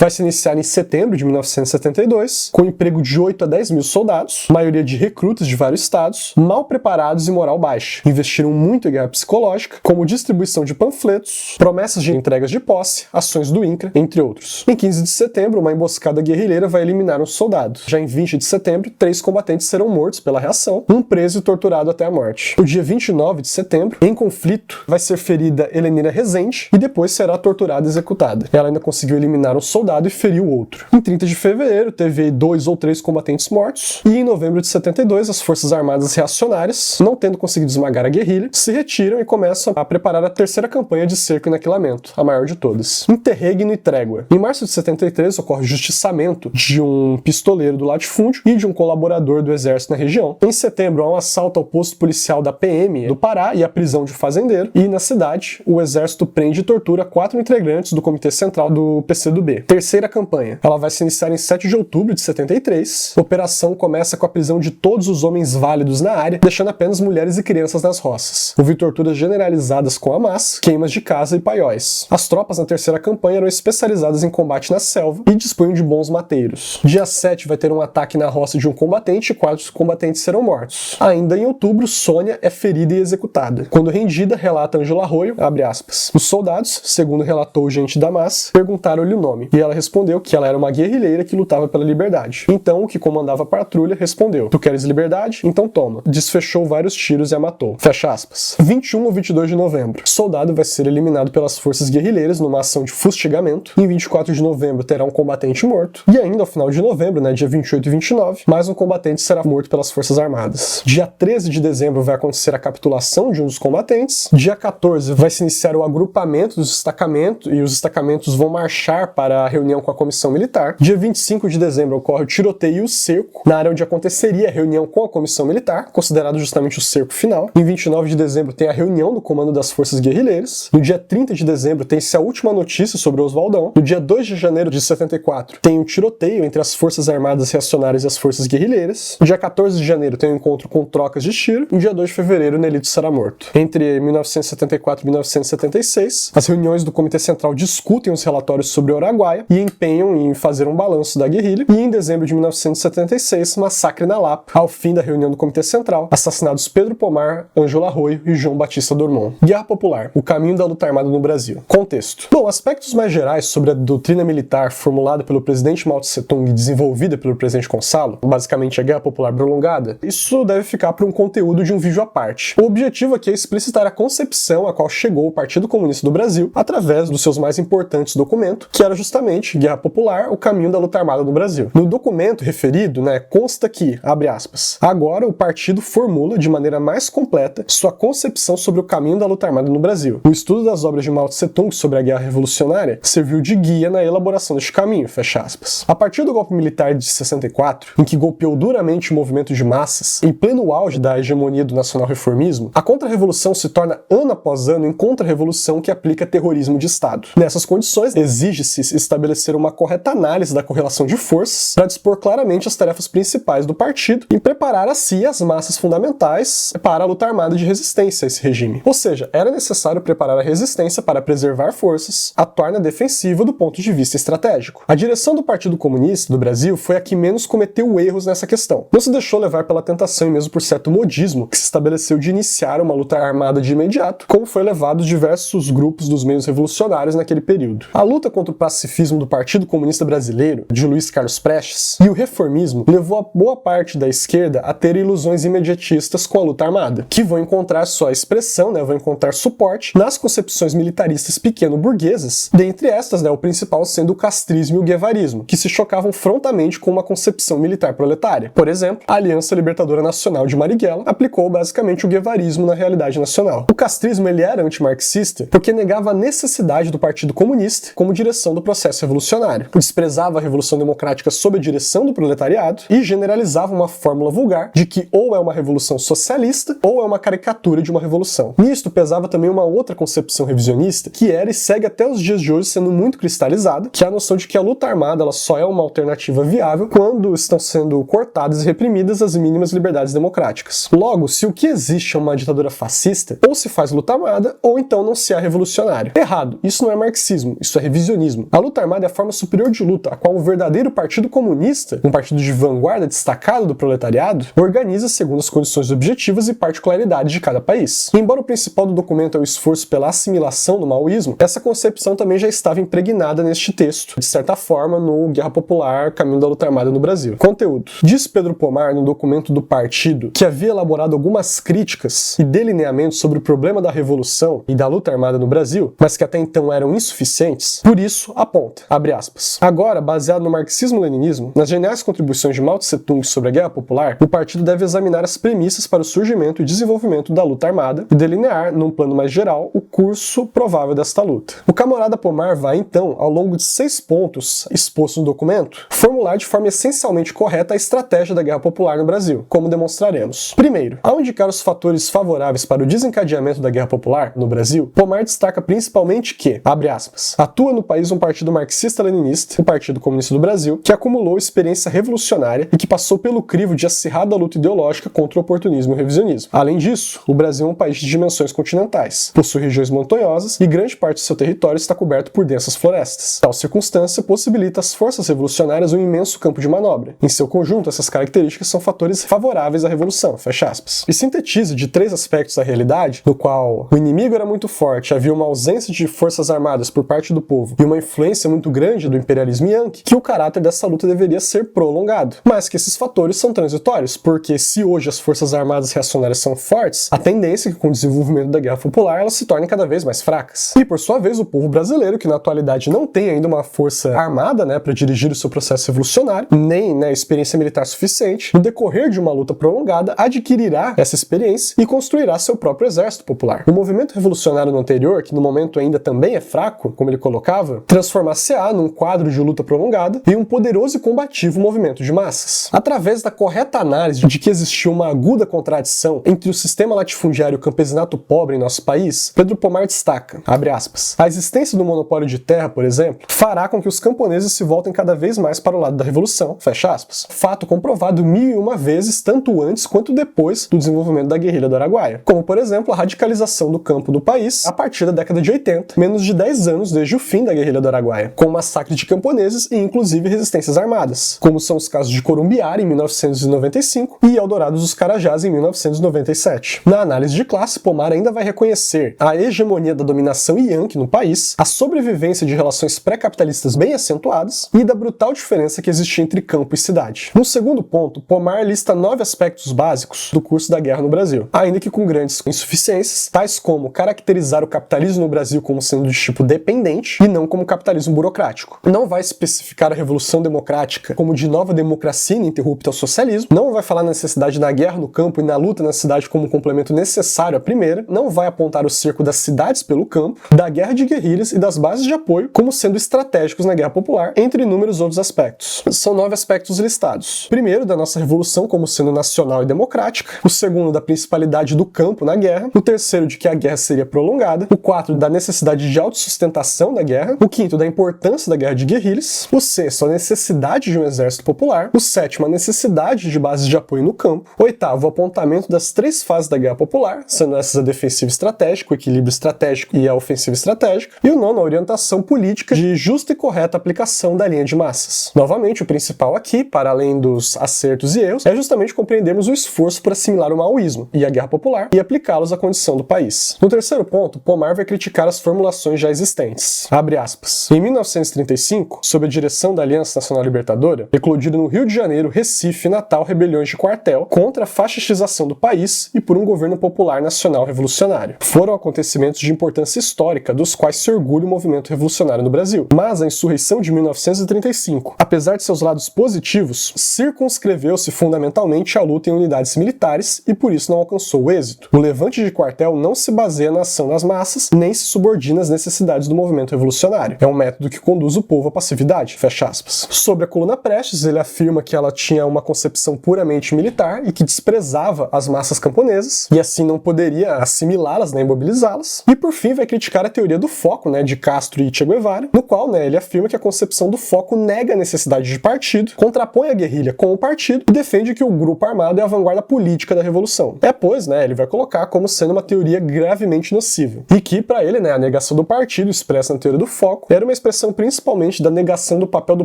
vai se iniciar em setembro de 1972, com emprego de 8 a 10 mil soldados, maioria de recrutas de vários estados, mal preparados e moral baixa. Investiram muito em guerra psicológica, como distribuição de panfletos, promessas de entregas de posse, ações do INCRA, entre outros. Em 15 de setembro, uma emboscada guerrilheira vai eliminar um soldado. Já em 20 de setembro, 3 combatentes serão mortos pela reação, um preso e torturado até a morte. No dia 29 de setembro, em conflito, vai ser ferida Helenira Rezende e depois será torturada e executada. Ela ainda conseguiu eliminar um soldado e feriu outro. Em 30 de fevereiro, teve 2 ou 3 combatentes mortos, e em novembro de 72, as Forças Armadas reacionárias, não tendo conseguido esmagar a guerrilha, se retiram e começam a preparar a terceira campanha de cerco e aniquilamento, a maior de todas. Interregno e trégua. Em março de 73, ocorre o justiçamento de um pistoleiro do latifúndio e de um colaborador do exército na região. Em setembro, há um assalto ao posto policial da PM do Pará e a prisão de um fazendeiro, e na cidade, o exército prende e tortura 4 integrantes do Comitê Central do PCdoB. Terceira campanha. Ela vai se iniciar em 7 de outubro de 73. A operação começa com a prisão de todos os homens válidos na área, deixando apenas mulheres e crianças nas roças. Houve torturas generalizadas com Hamas, queimas de casa e paióis. As tropas na terceira campanha eram especializadas em combate na selva e dispunham de bons mateiros. Dia 7 vai ter um ataque na roça de um combatente e 4 combatentes serão mortos. Ainda em outubro, Sônia é ferida e executada. Quando rendida, relata Ângela Arroio, abre aspas, os soldados, segundo relatou gente da Hamas, perguntaram-lhe o nome, e ela respondeu que ela era uma guerrilheira que lutava pela liberdade. Então, o que comandava a patrulha respondeu, tu queres liberdade? Então toma. Desfechou vários tiros e a matou. Fecha aspas. 21 ou 22 de novembro. O soldado vai ser eliminado pelas forças guerrilheiras numa ação de fustigamento. Em 24 de novembro terá um combatente morto. E ainda ao final de novembro, dia 28 e 29, mais um combatente será morto pelas forças armadas. Dia 13 de dezembro vai acontecer a capitulação de um dos combatentes. Dia 14 vai se iniciar o agrupamento dos destacamentos e os destacamentos vão marchar para a reunião com a comissão militar. Dia 25 de dezembro ocorre o tiroteio e o cerco na área onde aconteceria a reunião com a comissão militar, considerado justamente o cerco final. Em 29 de dezembro tem a reunião do comando das forças guerrilheiras. No dia 30 de dezembro tem-se a última notícia sobre Oswaldão. No dia 2 de janeiro de 74 tem um tiroteio entre as forças armadas reacionárias e as forças guerrilheiras. No dia 14 de janeiro tem um encontro com trocas de tiro. No dia 2 de fevereiro, Nelito será morto. Entre 1974 e 1976, as reuniões do Comitê Central discutem os relatórios sobre o Araguaia e empenham em fazer um balanço da guerrilha. E em dezembro de 1976, massacre na Lapa. Ao fim da reunião do Comitê Central, assassinados Pedro Pomar, Ângela Arroio e João Batista Dormont. Guerra Popular, o caminho da luta armada no Brasil. Contexto. Bom, aspectos mais gerais sobre a doutrina militar formulada pelo presidente Mao Tse-tung e desenvolvida pelo presidente Gonçalo, basicamente a Guerra Popular prolongada, isso deve ficar para um conteúdo de um vídeo à parte. O objetivo aqui é explicitar a concepção a qual chegou o Partido Comunista do Brasil através dos seus mais importantes documentos, que era justamente Guerra Popular, o caminho da luta armada no Brasil. No documento referido, consta que, abre aspas, agora o partido formula de maneira mais completa sua concepção sobre o caminho da luta armada no Brasil. O estudo das obras de Mao Tse-tung sobre a Guerra Revolucionária serviu de guia na elaboração deste caminho, fecha aspas. A partir do golpe militar de 64, em que golpeou duramente o movimento de massas, em pleno auge da hegemonia do nacional-reformismo, a contra-revolução se torna ano após ano em contra-revolução que aplica terrorismo de Estado. Nessas condições, exige-se estabelecer uma correta análise da correlação de forças para dispor claramente as tarefas principais do partido e preparar assim as massas fundamentais para a luta armada de resistência a esse regime. Ou seja, era necessário preparar a resistência para preservar forças, atuar na defensiva do ponto de vista estratégico. A direção do Partido Comunista do Brasil foi a que menos cometeu erros nessa questão. Não se deixou levar pela tentação e mesmo por certo modismo que se estabeleceu de iniciar uma luta armada de imediato, como foi levado diversos grupos dos meios revolucionários naquele período. A luta contra o pacifismo do Partido Comunista Brasileiro, de Luiz Carlos Prestes, e o reformismo levou a boa parte da esquerda a ter ilusões imediatistas com a luta armada, que vão encontrar sua expressão, vão encontrar suporte nas concepções militaristas pequeno-burguesas, dentre estas, o principal sendo o castrismo e o guevarismo, que se chocavam frontamente com uma concepção militar proletária. Por exemplo, a Aliança Libertadora Nacional de Marighella aplicou basicamente o guevarismo na realidade nacional. O castrismo era antimarxista porque negava a necessidade do Partido Comunista como direção do processo revolucionário, desprezava a Revolução Democrática sob a direção do proletariado e generalizava uma fórmula vulgar de que ou é uma revolução socialista ou é uma caricatura de uma revolução. Nisto pesava também uma outra concepção revisionista que era e segue até os dias de hoje sendo muito cristalizada, que é a noção de que a luta armada ela só é uma alternativa viável quando estão sendo cortadas e reprimidas as mínimas liberdades democráticas. Logo, se o que existe é uma ditadura fascista, ou se faz luta armada armada, ou então não se é revolucionário. Errado, isso não é marxismo, isso é revisionismo. A luta armada é a forma superior de luta, a qual o verdadeiro Partido Comunista, um partido de vanguarda destacado do proletariado, organiza segundo as condições objetivas e particularidades de cada país. E embora o principal do documento é o esforço pela assimilação do maoísmo, essa concepção também já estava impregnada neste texto, de certa forma, no Guerra Popular, Caminho da Luta Armada no Brasil. Conteúdo. Diz Pedro Pomar, no documento do partido, que havia elaborado algumas críticas e delineamentos sobre o problema da revolução e da luta armada no Brasil, mas que até então eram insuficientes. Por isso, aponta, abre aspas. Agora, baseado no marxismo-leninismo, nas geniais contribuições de Mao Tse-tung sobre a Guerra Popular, o partido deve examinar as premissas para o surgimento e desenvolvimento da luta armada e delinear, num plano mais geral, o curso provável desta luta. O camarada Pomar vai, então, ao longo de 6 pontos expostos no documento, formular de forma essencialmente correta a estratégia da Guerra Popular no Brasil, como demonstraremos. Primeiro, ao indicar os fatores favoráveis para o desencadeamento da Guerra Popular no Brasil, Pomar destaca principalmente que, abre aspas, atua no país um partido marxista-leninista, o Partido Comunista do Brasil, que acumulou experiência revolucionária e que passou pelo crivo de acirrada luta ideológica contra o oportunismo e o revisionismo. Além disso, o Brasil é um país de dimensões continentais, possui regiões montanhosas e grande parte do seu território está coberto por densas florestas. Tal circunstância possibilita às forças revolucionárias um imenso campo de manobra. Em seu conjunto, essas características são fatores favoráveis à revolução, fecha aspas. E sintetiza de 3 aspectos da realidade, no qual o inimigo era muito forte, havia uma ausência de forças armadas por parte do povo e uma influência muito grande do imperialismo yankee, que o caráter dessa luta deveria ser prolongado. Mas que esses fatores são transitórios, porque se hoje as forças armadas reacionárias são fortes, a tendência é que com o desenvolvimento da Guerra Popular elas se tornem cada vez mais fracas. E por sua vez, o povo brasileiro, que na atualidade não tem ainda uma força armada, para dirigir o seu processo revolucionário, nem experiência militar suficiente, no decorrer de uma luta prolongada, adquirirá essa experiência e construirá seu próprio exército popular. O movimento revolucionário no anterior, que no momento ainda também é fraco, como ele colocava, transformar-se-á num quadro de luta prolongada em um poderoso e combativo movimento de massas. Através da correta análise de que existiu uma aguda contradição entre o sistema latifundiário e o campesinato pobre em nosso país, Pedro Pomar destaca, abre aspas, a existência do monopólio de terra, por exemplo, fará com que os camponeses se voltem cada vez mais para o lado da revolução, fecha aspas. Fato comprovado 1001 vezes, tanto antes quanto depois do desenvolvimento da guerrilha do Araguaia. Como, por exemplo, a radicalização do campo do país a partir da década de 80, menos de 10 anos desde o fim da guerrilha do Araguaia, com o massacre de camponeses e inclusive resistências armadas, como são os casos de Corumbiara em 1995 e Eldorado dos Carajás em 1997. Na análise de classe, Pomar ainda vai reconhecer a hegemonia da dominação yankee no país, a sobrevivência de relações pré-capitalistas bem acentuadas e da brutal diferença que existia entre campo e cidade. No segundo ponto, Pomar lista 9 aspectos básicos do curso da guerra no Brasil, ainda que com grandes insuficiências, tais como caracterizar o capitalismo no Brasil como sendo de tipo dependente e não como capitalismo burocrático. Não vai especificar a Revolução Democrática como de nova democracia ininterrupta ao socialismo, não vai falar na necessidade da guerra no campo e na luta na cidade como um complemento necessário à primeira, não vai apontar o cerco das cidades pelo campo, da guerra de guerrilhas e das bases de apoio como sendo estratégicos na Guerra Popular, entre inúmeros outros aspectos. São 9 aspectos listados. Primeiro, da nossa revolução como sendo nacional e democrática. O segundo, da principalidade do campo na guerra. O terceiro, de que a guerra seria prolongada. O quarto, da necessidade de autossustentação da guerra. O quinto, da importância da guerra de guerrilhas. O sexto, a necessidade de um exército popular. O sétimo, a necessidade de bases de apoio no campo. O oitavo, o apontamento das 3 fases da Guerra Popular, sendo essas a defensiva estratégica, o equilíbrio estratégico e a ofensiva estratégica. E o nono, a orientação política de justa e correta aplicação da linha de massas. Novamente, o principal aqui, para além dos acertos e erros, é justamente compreendermos o esforço por assimilar o maoísmo e a Guerra Popular e aplicá-los à condição do país. No terceiro ponto, Pomar vai criticar as formulações já existentes. Abre aspas. Em 1935, sob a direção da Aliança Nacional Libertadora, eclodiram no Rio de Janeiro, Recife e Natal rebeliões de quartel contra a fascistização do país e por um governo popular nacional revolucionário. Foram acontecimentos de importância histórica dos quais se orgulha o movimento revolucionário no Brasil. Mas a insurreição de 1935, apesar de seus lados positivos, circunscreveu-se fundamentalmente à luta em unidades militares e por isso não alcançou o êxito. O levante de quartel não se baseia na ação das massas, nem se subordina às necessidades do movimento revolucionário. É um método que conduz o povo à passividade, fecha aspas. Sobre a coluna Prestes, ele afirma que ela tinha uma concepção puramente militar e que desprezava as massas camponesas, e assim não poderia assimilá-las nem mobilizá-las. E por fim vai criticar a teoria do foco, de Castro e Che Guevara, no qual ele afirma que a concepção do foco nega a necessidade de partido, contrapõe a guerrilha com o partido e defende que o grupo armado é a vanguarda política da revolução. Pois, ele vai colocar como sendo uma teoria gravemente nociva. E que, para ele, a negação do partido, expressa na teoria do foco, era uma expressão principalmente da negação do papel do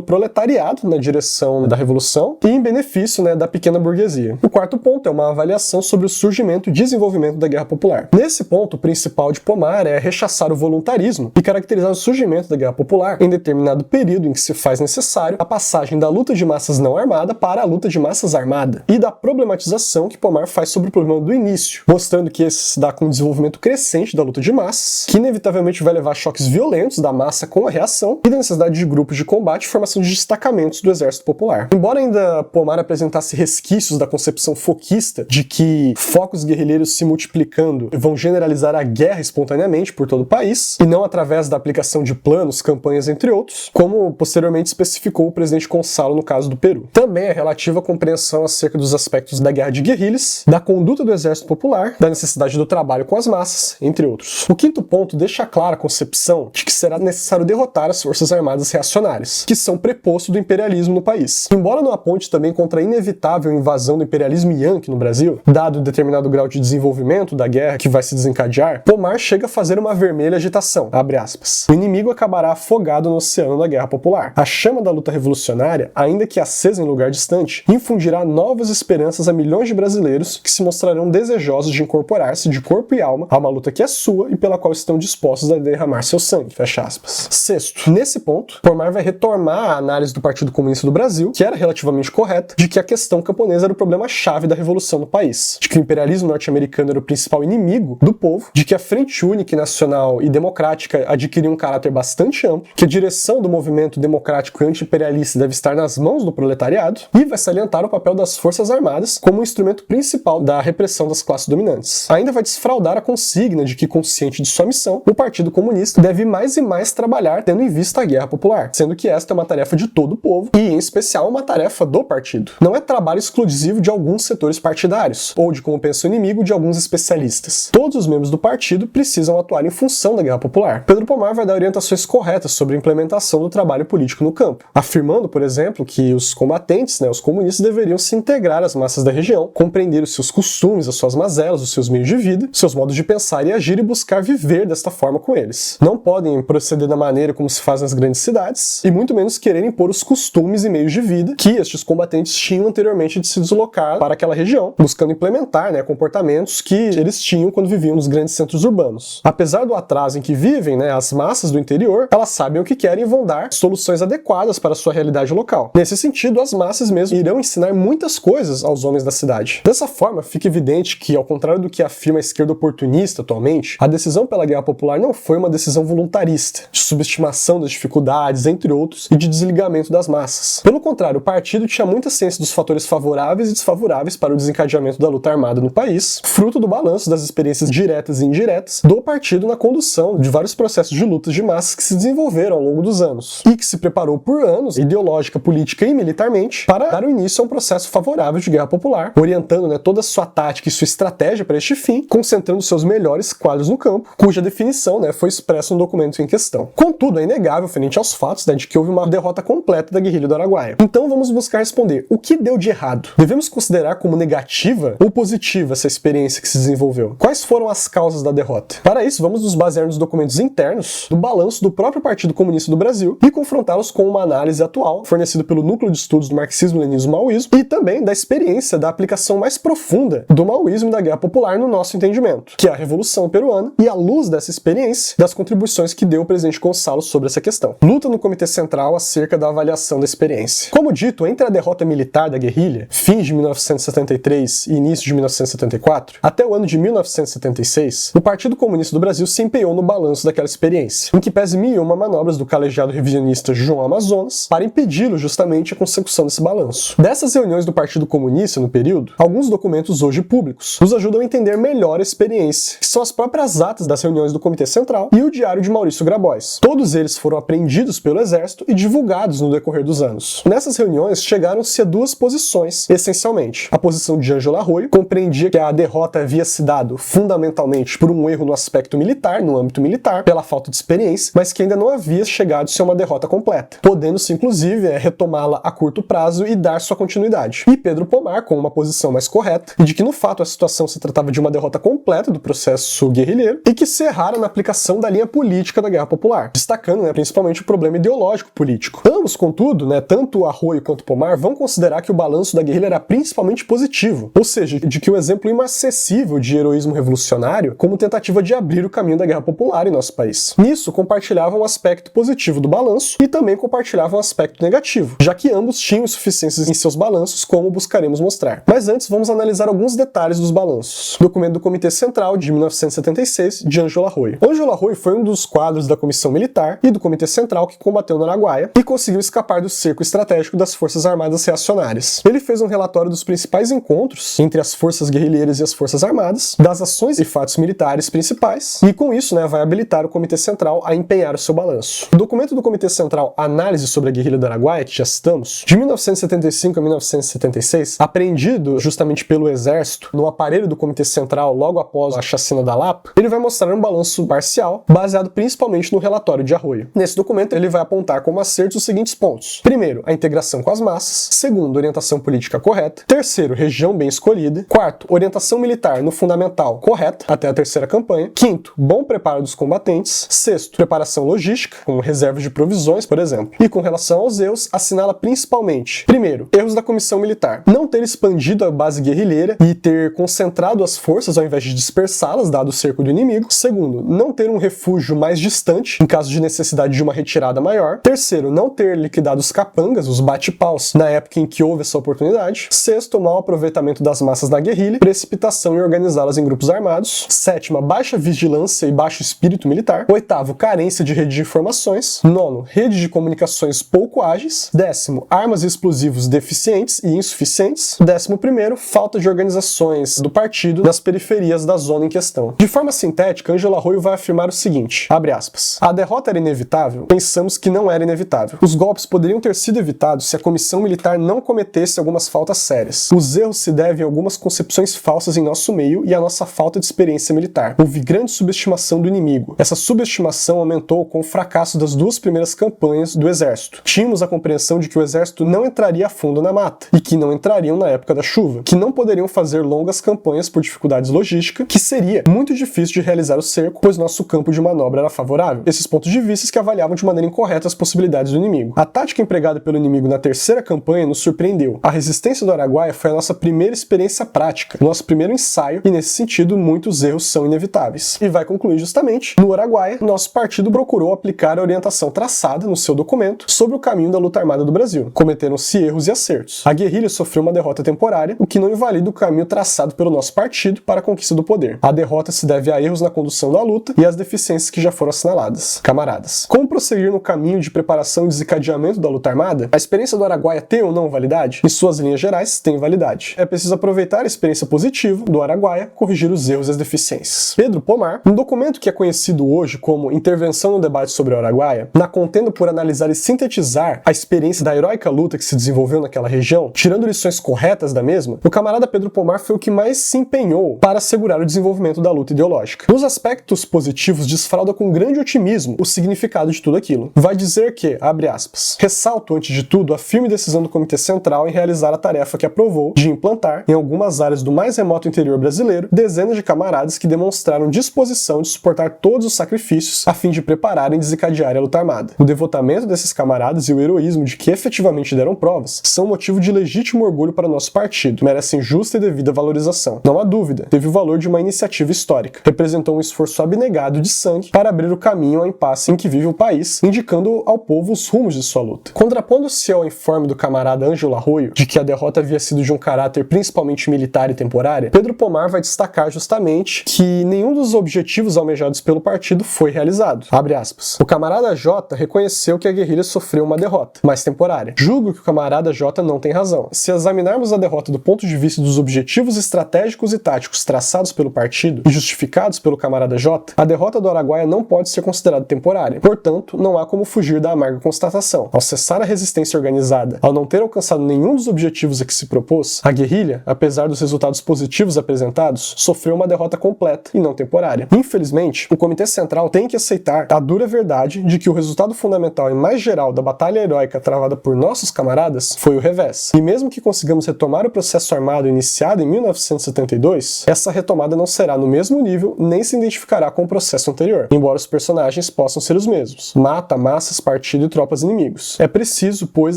proletariado na direção da revolução e em benefício da pequena burguesia. O quarto ponto é uma avaliação sobre o surgimento e desenvolvimento da Guerra Popular. Nesse ponto, o principal de Pomar é rechaçar o voluntarismo e caracterizar o surgimento da Guerra Popular em determinado período em que se faz necessário a passagem da luta de massas não armada para a luta de massas armada, e da problematização que Pomar faz sobre o problema do início, mostrando que esse se dá com o desenvolvimento crescente da luta de massas, que inevitavelmente vai levar a choques violentos da massa com a reação e da necessidade de grupos de combate e formação de destacamentos do exército popular. Embora ainda Pomar apresentasse resquícios da concepção foquista de que focos guerrilheiros se multiplicando vão generalizar a guerra espontaneamente por todo o país, e não através da aplicação de planos, campanhas, entre outros, como posteriormente especificou o presidente Gonçalo no caso do Peru. Também é relativa a compreensão acerca dos aspectos da guerra de guerrilhas, da conduta do exército popular, da necessidade do trabalho com as massas, entre outros. O quinto ponto deixa clara a concepção de que será necessário derrotar as forças armadas reacionárias, que são preposto do imperialismo no país. Embora não aponte também contra a inevitável invasão do imperialismo yankee no Brasil, dado determinado grau de desenvolvimento da guerra que vai se desencadear, Pomar chega a fazer uma vermelha agitação, abre aspas. O inimigo acabará afogado no oceano da guerra popular. A chama da luta revolucionária, ainda que acesa em lugar distante, infundirá novas esperanças a milhões de brasileiros que se mostrarão desejosos de incorporar-se de corpo e alma a uma luta que é sua e pela qual estão dispostos a derramar seu sangue, fecha aspas. Sexto, nesse ponto, Pomar vai retomar a análise do Partido Comunista do Brasil, que era relativamente correta, de que a questão camponesa era o problema-chave da revolução no país, de que o imperialismo norte-americano era o principal inimigo do povo, de que a Frente Única Nacional e Democrática adquiria um caráter bastante amplo, que a direção do movimento democrático e anti-imperialista deve estar nas mãos do proletariado, e vai salientar o papel das Forças Armadas como um instrumento principal da repressão das classes dominantes. Ainda vai desfraudar a consigna de que, consciente de sua missão, o Partido Comunista deve mais e mais trabalhar tendo em vista a guerra popular, sendo que esta é uma tarefa de todo o povo e, em especial, uma tarefa do partido. Não é trabalho exclusivo de alguns setores partidários, ou de, como pensa o inimigo, de alguns especialistas. Todos os membros do partido precisam atuar em função da guerra popular. Pedro Pomar vai dar orientações corretas sobre a implementação do trabalho político no campo, afirmando, por exemplo, que os combatentes, os comunistas, deveriam se integrar às massas da região, compreender os seus costumes, as suas mazelas, os seus meios de vida, seus modos de pensar e agir e buscar viver desta forma com eles. Não podem proceder da maneira como se faz nas grandes cidades, e muito menos querer impor os costumes e meios de vida que estes combatentes tinham anteriormente de se deslocar para aquela região, buscando implementar comportamentos que eles tinham quando viviam nos grandes centros urbanos. Apesar do atraso em que vivem, as massas do interior, elas sabem o que querem e vão dar soluções adequadas para a sua realidade local. Nesse sentido, as massas mesmo irão ensinar muitas coisas aos homens da cidade. Dessa forma, fica evidente que, ao contrário do que afirma a esquerda oportunista atualmente, a decisão pela guerra popular não foi uma decisão voluntarista, de subestimação das dificuldades, entre outros, e de desligamento das massas. Pelo contrário, o partido tinha muita ciência dos fatores favoráveis e desfavoráveis para o desencadeamento da luta armada no país, fruto do balanço das experiências diretas e indiretas do partido na condução de vários processos de lutas de massas que se desenvolveram ao longo dos anos, e que se preparou por anos, ideológica, política e militarmente, para dar o início a um processo favorável de guerra popular, orientando toda a sua tática e sua estratégia para este fim, concentrando seus melhores quadros no campo, cuja definição foi expressa no documento em questão. Contudo, é inegável, frente aos fatos, de que houve uma derrota completa da guerrilha do Araguaia. Então vamos buscar responder o que deu de errado. Devemos considerar como negativa ou positiva essa experiência que se desenvolveu? Quais foram as causas da derrota? Para isso, vamos nos basear nos documentos internos do balanço do próprio Partido Comunista do Brasil e confrontá-los com uma análise atual, fornecida pelo Núcleo de Estudos do Marxismo, Leninismo e Maoísmo, e também da experiência da aplicação mais profunda do maoísmo e da guerra popular no nosso entendimento, que é a Revolução Peruana, e à luz dessa experiência, das contribuições que deu o presidente Gonçalo sobre essa questão. Luta no Comitê Central acerca da avaliação da experiência. Como dito, entre a derrota militar da guerrilha, fins de 1973 e início de 1974, até o ano de 1976, o Partido Comunista do Brasil se empenhou no balanço daquela experiência, em que pese 1001 manobras do colegiado revisionista João Amazonas para impedi-lo justamente a consecução desse balanço. Dessas reuniões do Partido Comunista no período, alguns documentos hoje públicos nos ajudam a entender melhor a experiência, que são as próprias atas das reuniões do Comitê Central e o diário de Maurício Grabois. Todos eles foram apreendidos pelo Exército e divulgados no decorrer dos anos. Nessas reuniões chegaram-se a duas posições, essencialmente. A posição de Ângelo Arroio compreendia que a derrota havia se dado fundamentalmente por um erro no aspecto militar, no âmbito militar, pela falta de experiência, mas que ainda não havia chegado-se a uma derrota completa, podendo-se inclusive retomá-la a curto prazo e dar sua continuidade. E Pedro Pomar, com uma posição mais correta, e de que no fato a situação se tratava de uma derrota completa do processo processo guerrilheiro e que se erraram na aplicação da linha política da Guerra Popular, destacando, principalmente o problema ideológico político. Ambos, contudo, tanto Arroio quanto Pomar vão considerar que o balanço da guerrilha era principalmente positivo, ou seja, de que o exemplo inacessível de heroísmo revolucionário como tentativa de abrir o caminho da Guerra Popular em nosso país. Nisso, compartilhavam o aspecto positivo do balanço e também compartilhavam o aspecto negativo, já que ambos tinham insuficiências em seus balanços, como buscaremos mostrar. Mas antes, vamos analisar alguns detalhes dos balanços. Documento do Comitê Central, de 1976, de Ângelo Arroio. Ângelo Arroio foi um dos quadros da Comissão Militar e do Comitê Central que combateu no Araguaia e conseguiu escapar do cerco estratégico das Forças Armadas reacionárias. Ele fez um relatório dos principais encontros entre as forças guerrilheiras e as Forças Armadas, das ações e fatos militares principais, e com isso, vai habilitar o Comitê Central a empenhar o seu balanço. O documento do Comitê Central Análise sobre a Guerrilha do Araguaia, que já citamos, de 1975 a 1976, apreendido justamente pelo Exército no aparelho do Comitê Central logo após a chacina da Lapa, ele vai mostrar um balanço parcial, baseado principalmente no relatório de Arroio. Nesse documento, ele vai apontar como acertos os seguintes pontos. Primeiro, a integração com as massas. Segundo, orientação política correta. Terceiro, região bem escolhida. Quarto, orientação militar no fundamental correta, até a terceira campanha. Quinto, bom preparo dos combatentes. Sexto, preparação logística, com reservas de provisões, por exemplo. E com relação aos erros, assinala principalmente, primeiro, erros da comissão militar. Não ter expandido a base guerrilheira e ter concentrado as forças ao invés de dispersá-las, dado o cerco do inimigo. Segundo, não ter um refúgio mais distante, em caso de necessidade de uma retirada maior. Terceiro, não ter liquidado os capangas, os bate-paus, na época em que houve essa oportunidade. Sexto, mau aproveitamento das massas na guerrilha, precipitação em organizá-las em grupos armados. Sétima, baixa vigilância e baixo espírito militar. Oitavo, carência de rede de informações. Nono, rede de comunicações pouco ágeis. Décimo, armas e explosivos deficientes e insuficientes. Décimo primeiro, falta de organizações do partido nas periferias da zona em questão. De forma sintética, Ângelo Arroio vai afirmar o seguinte, abre aspas, a derrota era inevitável? Pensamos que não era inevitável. Os golpes poderiam ter sido evitados se a comissão militar não cometesse algumas faltas sérias. Os erros se devem a algumas concepções falsas em nosso meio e à nossa falta de experiência militar. Houve grande subestimação do inimigo. Essa subestimação aumentou com o fracasso das duas primeiras campanhas do Exército. Tínhamos a compreensão de que o Exército não entraria a fundo na mata, e que não entrariam na época da chuva, que não poderiam fazer longas campanhas por dificuldades logísticas, que seria muito difícil de realizar o cerco, pois nosso campo de manobra era favorável. Esses pontos de vista que avaliavam de maneira incorreta as possibilidades do inimigo. A tática empregada pelo inimigo na terceira campanha nos surpreendeu. A resistência do Araguaia foi a nossa primeira experiência prática, nosso primeiro ensaio, e nesse sentido muitos erros são inevitáveis. E vai concluir justamente, no Araguaia, nosso partido procurou aplicar a orientação traçada no seu documento sobre o caminho da luta armada do Brasil. Cometeram-se erros e acertos. A guerrilha sofreu uma derrota temporária, o que não invalida o caminho traçado pelo nosso partido para a conquista do poder. A derrota se deve a erros na condução da luta e às deficiências que já foram assinaladas. Camaradas, como prosseguir no caminho de preparação e desencadeamento da luta armada? A experiência do Araguaia tem ou não validade? Em suas linhas gerais, tem validade. É preciso aproveitar a experiência positiva do Araguaia, corrigir os erros e as deficiências. Pedro Pomar, um documento que é conhecido hoje como Intervenção no Debate sobre o Araguaia, na contenda por analisar e sintetizar a experiência da heróica luta que se desenvolveu naquela região, tirando lições corretas da mesma, o camarada Pedro Pomar foi o que mais se empenhou para assegurar o desenvolvimento da luta ideológica. Nos aspectos positivos, desfralda com grande otimismo o significado de tudo aquilo. Vai dizer que, abre aspas, ressalto antes de tudo a firme decisão do Comitê Central em realizar a tarefa que aprovou de implantar, em algumas áreas do mais remoto interior brasileiro, dezenas de camaradas que demonstraram disposição de suportar todos os sacrifícios a fim de preparar e desencadear a luta armada. O devotamento desses camaradas e o heroísmo de que efetivamente deram provas são motivo de legítimo orgulho para nosso partido, merecem justa e devida valorização. Não há dúvida, teve o valor de uma iniciativa histórica, representou um esforço abnegado de sangue para abrir o caminho ao impasse em que vive o país, indicando ao povo os rumos de sua luta. Contrapondo-se ao informe do camarada Ângelo Arroio, de que a derrota havia sido de um caráter principalmente militar e temporário, Pedro Pomar vai destacar justamente que nenhum dos objetivos almejados pelo partido foi realizado. Abre aspas. O camarada J reconheceu que a guerrilha sofreu uma derrota, mas temporária. Julgo que o camarada J não tem razão. Se examinarmos a derrota do ponto de vista dos objetivos estratégicos e táticos traçados pelo partido e justificados pelo camarada J, a derrota do Araguaia não pode ser considerada temporária. Portanto, não há como fugir da amarga constatação. Ao cessar a resistência organizada, ao não ter alcançado nenhum dos objetivos a que se propôs, a guerrilha, apesar dos resultados positivos apresentados, sofreu uma derrota completa e não temporária. Infelizmente, o Comitê Central tem que aceitar a dura verdade de que o resultado fundamental e mais geral da batalha heróica travada por nossos camaradas foi o revés. E mesmo que consigamos retomar o processo armado iniciado em 1972, essa retomada não será no mesmo nível nem se identificará com o processo anterior, embora os personagens possam ser os mesmos. Mata massas, partido e tropas inimigos. É preciso, pois,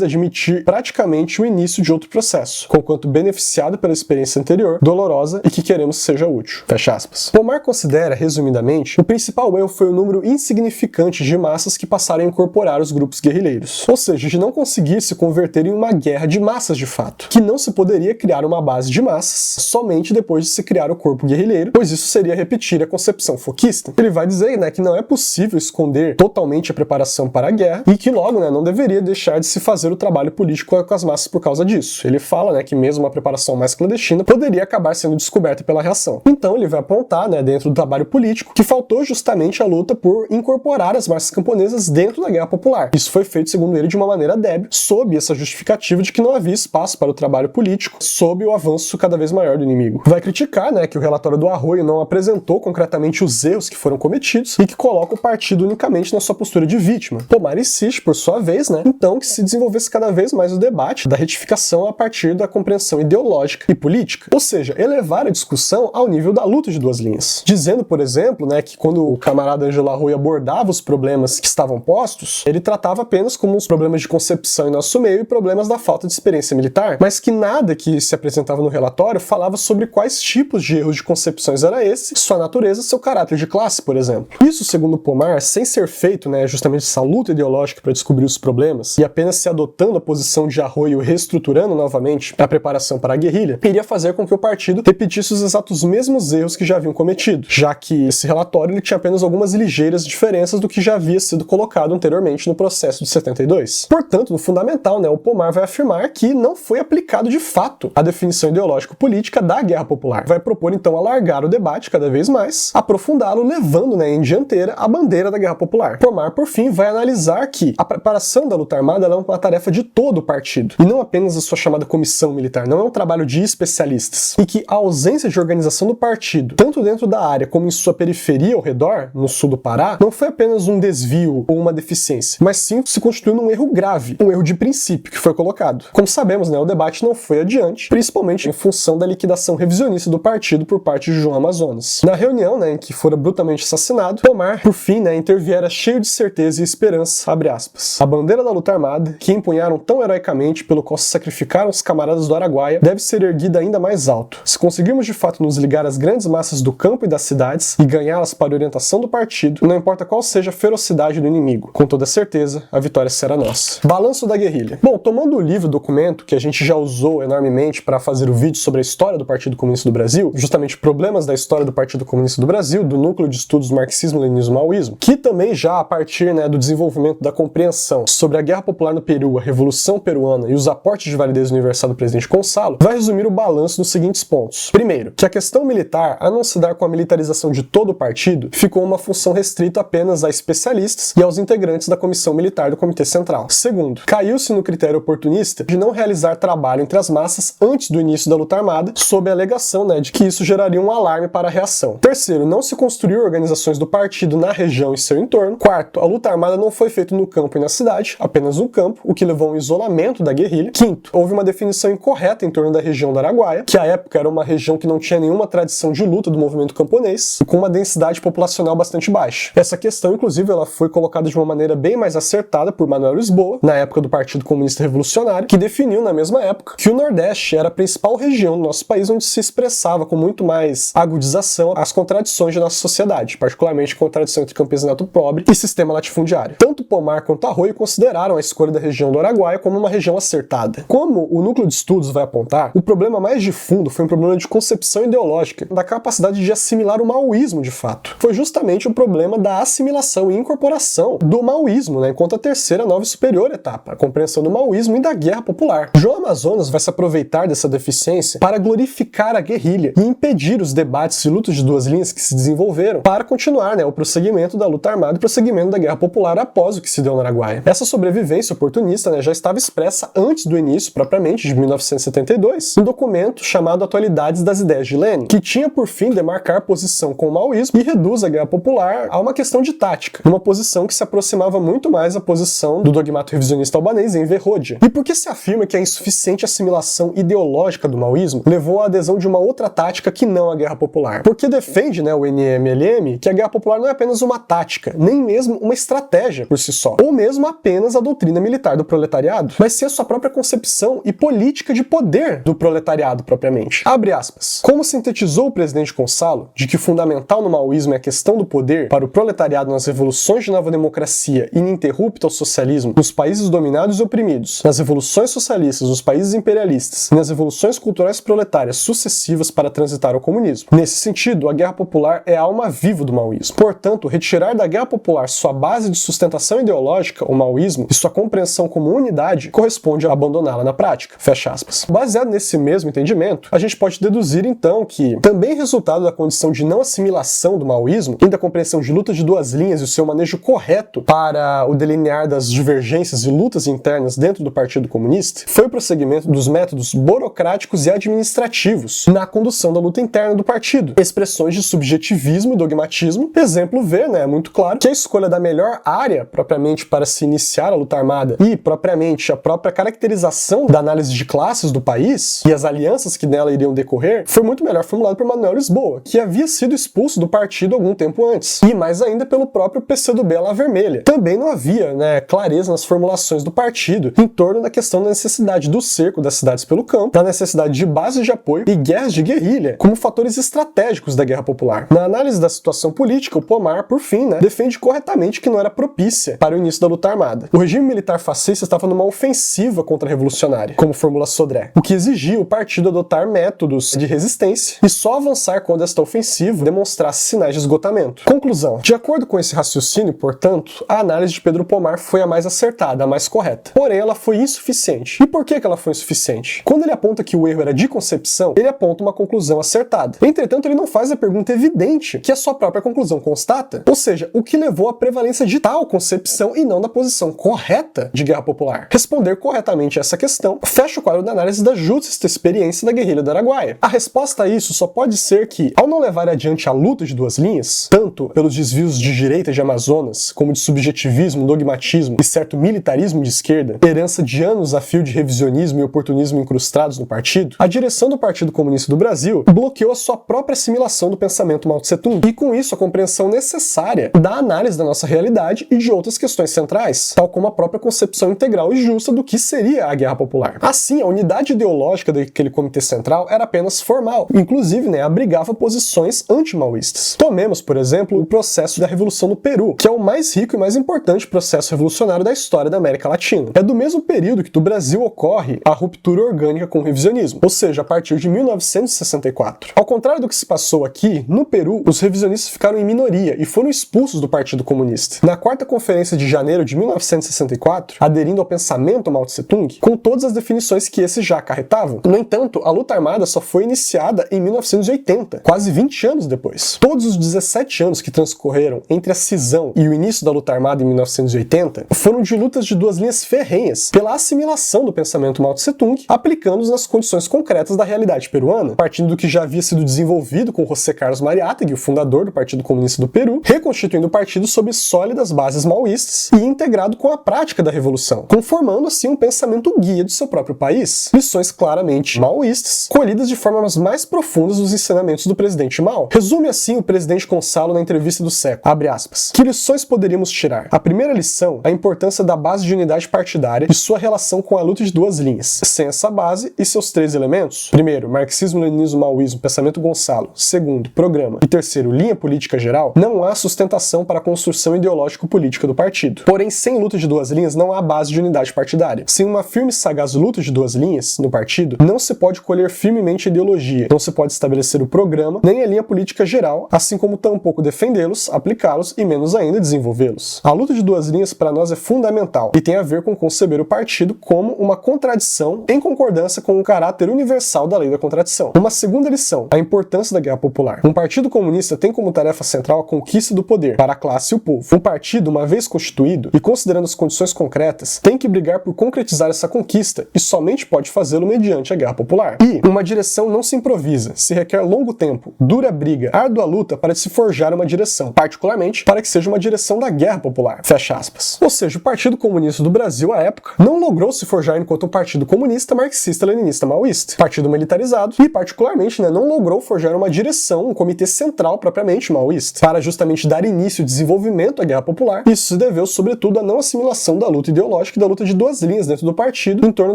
admitir praticamente o início de outro processo, conquanto beneficiado pela experiência anterior, dolorosa e que queremos que seja útil. Fecha aspas. Pomar considera, resumidamente, o principal erro foi o número insignificante de massas que passaram a incorporar os grupos guerrilheiros, ou seja, de não conseguir se converter em uma guerra de massas de fato, que não se poderia criar uma base de massas somente depois de se criar o corpo guerrilheiro, pois isso seria repetir a concepção foquista. Ele vai dizer, que não é possível esconder totalmente a preparação para a guerra e que logo, não deveria deixar de se fazer o trabalho político com as massas por causa disso. Ele fala, que mesmo uma preparação mais clandestina poderia acabar sendo descoberta pela reação. Então ele vai apontar, dentro do trabalho político, que faltou justamente a luta por incorporar as massas camponesas dentro da guerra popular. Isso foi feito, segundo ele, de uma maneira débil, sob essa justificativa de que não havia espaço para o trabalho político, sob o avanço cada vez maior do inimigo. Vai criticar, que o relatório do Arroio não apresentou concretamente os erros que foram cometidos e que coloca o partido unicamente na sua postura de vítima. Pomar insiste, por sua vez, então que se desenvolvesse cada vez mais o debate da retificação a partir da compreensão ideológica e política, ou seja, elevar a discussão ao nível da luta de duas linhas. Dizendo, por exemplo, que quando o camarada Ângelo Arroio abordava os problemas que estavam postos, ele tratava apenas como os problemas de concepção em nosso meio e problemas da falta de experiência militar, mas que nada que se apresentava no relatório falava sobre quais tipos de erros de concepções era esse, sua natureza, seu caráter de classe, por exemplo. Isso, segundo Pomar, sem ser feito, justamente essa luta ideológica para descobrir os problemas e apenas se adotando a posição de Arroio e reestruturando novamente a preparação para a guerrilha, iria fazer com que o partido repetisse os exatos mesmos erros que já haviam cometido, já que esse relatório ele tinha apenas algumas ligeiras diferenças do que já havia sido colocado anteriormente no processo de 72. Portanto, no fundamental, o Pomar vai afirmar que não foi aplicado de fato a definição ideológico-política da Guerra Popular. Vai propor então alargar o debate cada vez mais, aprofundá-lo, levando em dianteira a bandeira da Guerra Popular. Pomar, por fim, vai analisar que a preparação da luta armada é uma tarefa de todo o partido, e não apenas a sua chamada comissão militar, não é um trabalho de especialistas, e que a ausência de organização do partido, tanto dentro da área como em sua periferia ao redor, no sul do Pará, não foi apenas um desvio ou uma deficiência, mas sim se constituiu num erro grave, um erro de princípio que foi colocado. Como sabemos, o debate não foi adiante, principalmente em função da liquidação revisionista do partido por parte de João Amazonas. Na reunião, em que fora brutalmente assassinado, Pomar, por fim, interviera cheio de certeza e esperança, abre aspas. A bandeira da luta armada, que empunharam tão heroicamente, pelo qual se sacrificaram os camaradas do Araguaia, deve ser erguida ainda mais alto. Se conseguirmos de fato nos ligar às grandes massas do campo e das cidades e ganhá-las para a orientação do partido, não importa qual seja a ferocidade do inimigo, com toda certeza, a vitória será nossa. Balanço da guerrilha. Bom, tomando o livro documento que a gente já usou enormemente para fazer o vídeo sobre a história do Partido Comunista do Brasil, justamente problemas da história do Partido Comunista do Brasil, do Núcleo de Estudos Marxismo-Leninismo-Maoísmo, que também já a partir do desenvolvimento da compreensão sobre a Guerra Popular no Peru, a Revolução Peruana e os aportes de validez universal do presidente Gonçalo, vai resumir o balanço nos seguintes pontos. Primeiro, que a questão militar, a não se dar com a militarização de todo o partido, ficou uma função restrita apenas a especialistas e aos integrantes da comissão militar do Comitê Central. Segundo, caiu-se no critério oportunista de não realizar trabalho entre as massas antes do início da luta armada, sob a alegação de que isso geraria um alarme para a reação. Terceiro, não se construiu organizações do partido na região e seu entorno. Quarto, a luta armada não foi feita no campo e na cidade, apenas no campo, o que levou a um isolamento da guerrilha. Quinto, houve uma definição incorreta em torno da região do Araguaia, que à época era uma região que não tinha nenhuma tradição de luta do movimento camponês, com uma densidade populacional bastante baixa. Essa questão, inclusive, ela foi colocada de uma maneira bem mais acertada por Manuel Lisboa, na época do Partido Comunista Revolucionário, que definiu na mesma época que o Nordeste era a principal região do nosso país onde se expressava com muito mais agudização as contradições da nossa sociedade, particularmente a contradição entre campesinato pobre e sistema latifundiário. Tanto Pomar quanto Arroio consideraram a escolha da região do Araguaia como uma região acertada. Como o núcleo de estudos vai apontar, o problema mais de fundo foi um problema de concepção ideológica, da capacidade de assimilar o maoísmo de fato. Foi justamente o problema da assimilação e incorporação do maoísmo, enquanto a terceira, nova e superior etapa, a compreensão do maoísmo e da guerra popular. João Amazonas vai se aproveitar dessa deficiência para glorificar a guerrilha e impedir os debates e lutas de duas linhas que se desenvolveram para continuar o prosseguimento da luta armada e o prosseguimento da guerra popular após o que se deu no Araguaia. Essa sobrevivência oportunista já estava expressa antes do início, propriamente, de 1972, um documento chamado Atualidades das Ideias de Lenin, que tinha por fim demarcar posição com o maoísmo e reduz a guerra popular a uma questão de tática, uma posição que se aproximava muito mais à posição do dogmato revisionista albanês em Verrodia. E por que se afirma que a insuficiente assimilação ideológica do maoísmo levou à adesão de uma outra tática que não a guerra Guerra Popular, porque defende, o NMLM, que a Guerra Popular não é apenas uma tática, nem mesmo uma estratégia por si só, ou mesmo apenas a doutrina militar do proletariado, mas sim a sua própria concepção e política de poder do proletariado propriamente. Abre aspas. Como sintetizou o presidente Gonçalo, de que o fundamental no maoísmo é a questão do poder para o proletariado nas revoluções de nova democracia ininterrupta ao socialismo nos países dominados e oprimidos, nas revoluções socialistas nos países imperialistas e nas revoluções culturais proletárias sucessivas para transitar ao comunismo. Nesse sentido, a Guerra Popular é a alma viva do maoísmo. Portanto, retirar da Guerra Popular sua base de sustentação ideológica, o maoísmo, e sua compreensão como unidade, corresponde a abandoná-la na prática. Fecha aspas. Baseado nesse mesmo entendimento, a gente pode deduzir então que, também resultado da condição de não assimilação do maoísmo e da compreensão de luta de duas linhas e o seu manejo correto para o delinear das divergências e lutas internas dentro do Partido Comunista, foi o prosseguimento dos métodos burocráticos e administrativos na condução da luta interna do partido. Expressões de subjetivismo e dogmatismo. Exemplo V, é muito claro, que a escolha da melhor área propriamente para se iniciar a luta armada e propriamente a própria caracterização da análise de classes do país e as alianças que nela iriam decorrer foi muito melhor formulado por Manuel Lisboa, que havia sido expulso do partido algum tempo antes, e mais ainda pelo próprio PCdoB à la vermelha. Também não havia clareza nas formulações do partido em torno da questão da necessidade do cerco das cidades pelo campo, da necessidade de bases de apoio e guerras de guerrilha como fatores estratégicos da Guerra Popular. Na análise da situação política, o Pomar, por fim, defende corretamente que não era propícia para o início da luta armada. O regime militar fascista estava numa ofensiva contra-revolucionária, como formula Sodré, o que exigia o partido adotar métodos de resistência e só avançar quando esta ofensiva demonstrasse sinais de esgotamento. Conclusão. De acordo com esse raciocínio, portanto, a análise de Pedro Pomar foi a mais acertada, a mais correta. Porém, ela foi insuficiente. E por que ela foi insuficiente? Quando ele aponta que o erro era de concepção, ele aponta uma conclusão acertada. Entretanto, ele não faz a pergunta evidente que a sua própria conclusão constata, ou seja, o que levou à prevalência de tal concepção e não da posição correta de Guerra Popular. Responder corretamente essa questão fecha o quadro da análise da justa experiência da guerrilha do Araguaia. A resposta a isso só pode ser que, ao não levar adiante a luta de duas linhas, tanto pelos desvios de direita de Amazonas, como de subjetivismo, dogmatismo e certo militarismo de esquerda, herança de anos a fio de revisionismo e oportunismo incrustados no partido, a direção do Partido Comunista do Brasil bloqueou a sua própria assimilação do pensamento Mao Tse-tung e, com isso, a compreensão necessária da análise da nossa realidade e de outras questões centrais, tal como a própria concepção integral e justa do que seria a Guerra Popular. Assim, a unidade ideológica daquele comitê central era apenas formal, inclusive abrigava posições anti-maoístas. Tomemos, por exemplo, o processo da Revolução no Peru, que é o mais rico e mais importante processo revolucionário da história da América Latina. É do mesmo período que do Brasil ocorre a ruptura orgânica com o revisionismo, ou seja, a partir de 1964. Ao contrário do que se passou aqui, no Peru, os revisionistas ficaram em minoria e foram expulsos do Partido Comunista. Na quarta conferência de janeiro de 1964, aderindo ao pensamento Mao Tse-tung, com todas as definições que esse já acarretavam. No entanto, a luta armada só foi iniciada em 1980, quase 20 anos depois. Todos os 17 anos que transcorreram entre a cisão e o início da luta armada em 1980 foram de lutas de duas linhas ferrenhas pela assimilação do pensamento Mao Tse-tung, aplicando-os nas condições concretas da realidade peruana, partindo do que já havia sido desenvolvido com José Carlos Mariátegui, o fundador do Partido Comunista do Peru, reconstituindo o partido sob sólidas bases maoístas e integrado com a prática da revolução, conformando assim um pensamento guia do seu próprio país. Lições claramente maoístas, colhidas de formas mais profundas dos ensinamentos do presidente Mao. Resume assim o presidente Gonçalo na entrevista do século. Abre aspas. Que lições poderíamos tirar? A primeira lição, a importância da base de unidade partidária e sua relação com a luta de duas linhas. Sem essa base e seus três elementos, primeiro, marxismo, leninismo, maoísmo, pensamento Gonçalo, segundo, programa e terceiro, linha política geral, não há sustentação para a construção ideológico-política do partido. Porém, sem luta de duas linhas não há base de unidade partidária. Sem uma firme e sagaz luta de duas linhas no partido, não se pode colher firmemente a ideologia, não se pode estabelecer o programa, nem a linha política geral, assim como tampouco defendê-los, aplicá-los e menos ainda desenvolvê-los. A luta de duas linhas para nós é fundamental e tem a ver com conceber o partido como uma contradição em concordância com o caráter universal da lei da contradição. Uma segunda lição, a importância da guerra popular. Um partido comunista tem como tarefa central a conquista do poder para a classe e o povo. Um partido, uma vez constituído e considerando as condições concretas, tem que brigar por concretizar essa conquista e somente pode fazê-lo mediante a guerra popular. E uma direção não se improvisa, se requer longo tempo, dura briga, árdua luta para se forjar uma direção, particularmente para que seja uma direção da guerra popular. Fecha aspas. Ou seja, o Partido Comunista do Brasil, à época, não logrou se forjar enquanto um partido comunista, marxista, leninista, maoísta, partido militarizado e, particularmente, não logrou forjar uma direção, um comitê central propriamente maoísta, para justamente dar início e desenvolvimento à Guerra Popular. Isso se deveu, sobretudo, à não assimilação da luta ideológica e da luta de duas linhas dentro do partido em torno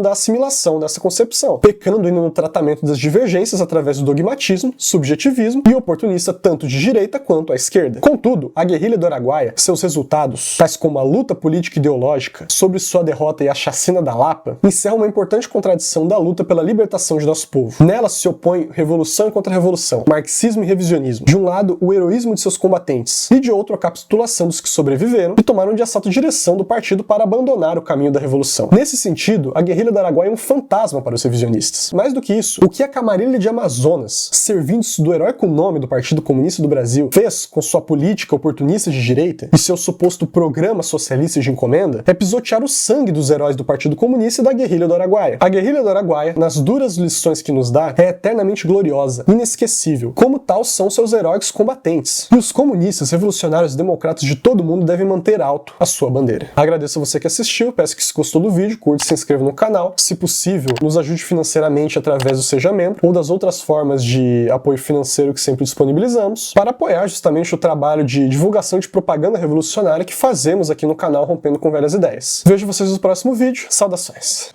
da assimilação dessa concepção, pecando ainda no tratamento das divergências através do dogmatismo, subjetivismo e oportunista tanto de direita quanto à esquerda. Contudo, a guerrilha do Araguaia, seus resultados, tais como a luta política e ideológica, sobre sua derrota e a chacina da Lapa, encerram uma importante contradição da luta pela libertação de nosso povo. Nela se opõe revolução contra revolução, marxismo e revisionismo. De um lado, o heroísmo de seus combatentes, e de outro, a capitulação dos que sobreviveram e tomaram de assalto a direção do partido para abandonar o caminho da revolução. Nesse sentido, a guerrilha do Araguaia é um fantasma para os revisionistas. Mais do que isso, o que a Camarilha de Amazonas, servindo-se do heróico nome do Partido Comunista do Brasil, fez com sua política oportunista de direita e seu suposto programa socialista de encomenda, é pisotear o sangue dos heróis do Partido Comunista e da guerrilha do Araguaia. A guerrilha do Araguaia, nas duras lições que nos dá, é eternamente gloriosa, inesquecível. Como tal são seus heróicos combatentes. E os comunistas, revolucionários e democratas de todo mundo devem manter alto a sua bandeira. Agradeço a você que assistiu, peço que se gostou do vídeo, curte e se inscreva no canal. Se possível, nos ajude financeiramente através do Seja Membro ou das outras formas de apoio financeiro que sempre disponibilizamos, para apoiar justamente o trabalho de divulgação de propaganda revolucionária que fazemos aqui no canal Rompendo com Velhas Ideias. Vejo vocês no próximo vídeo. Saudações!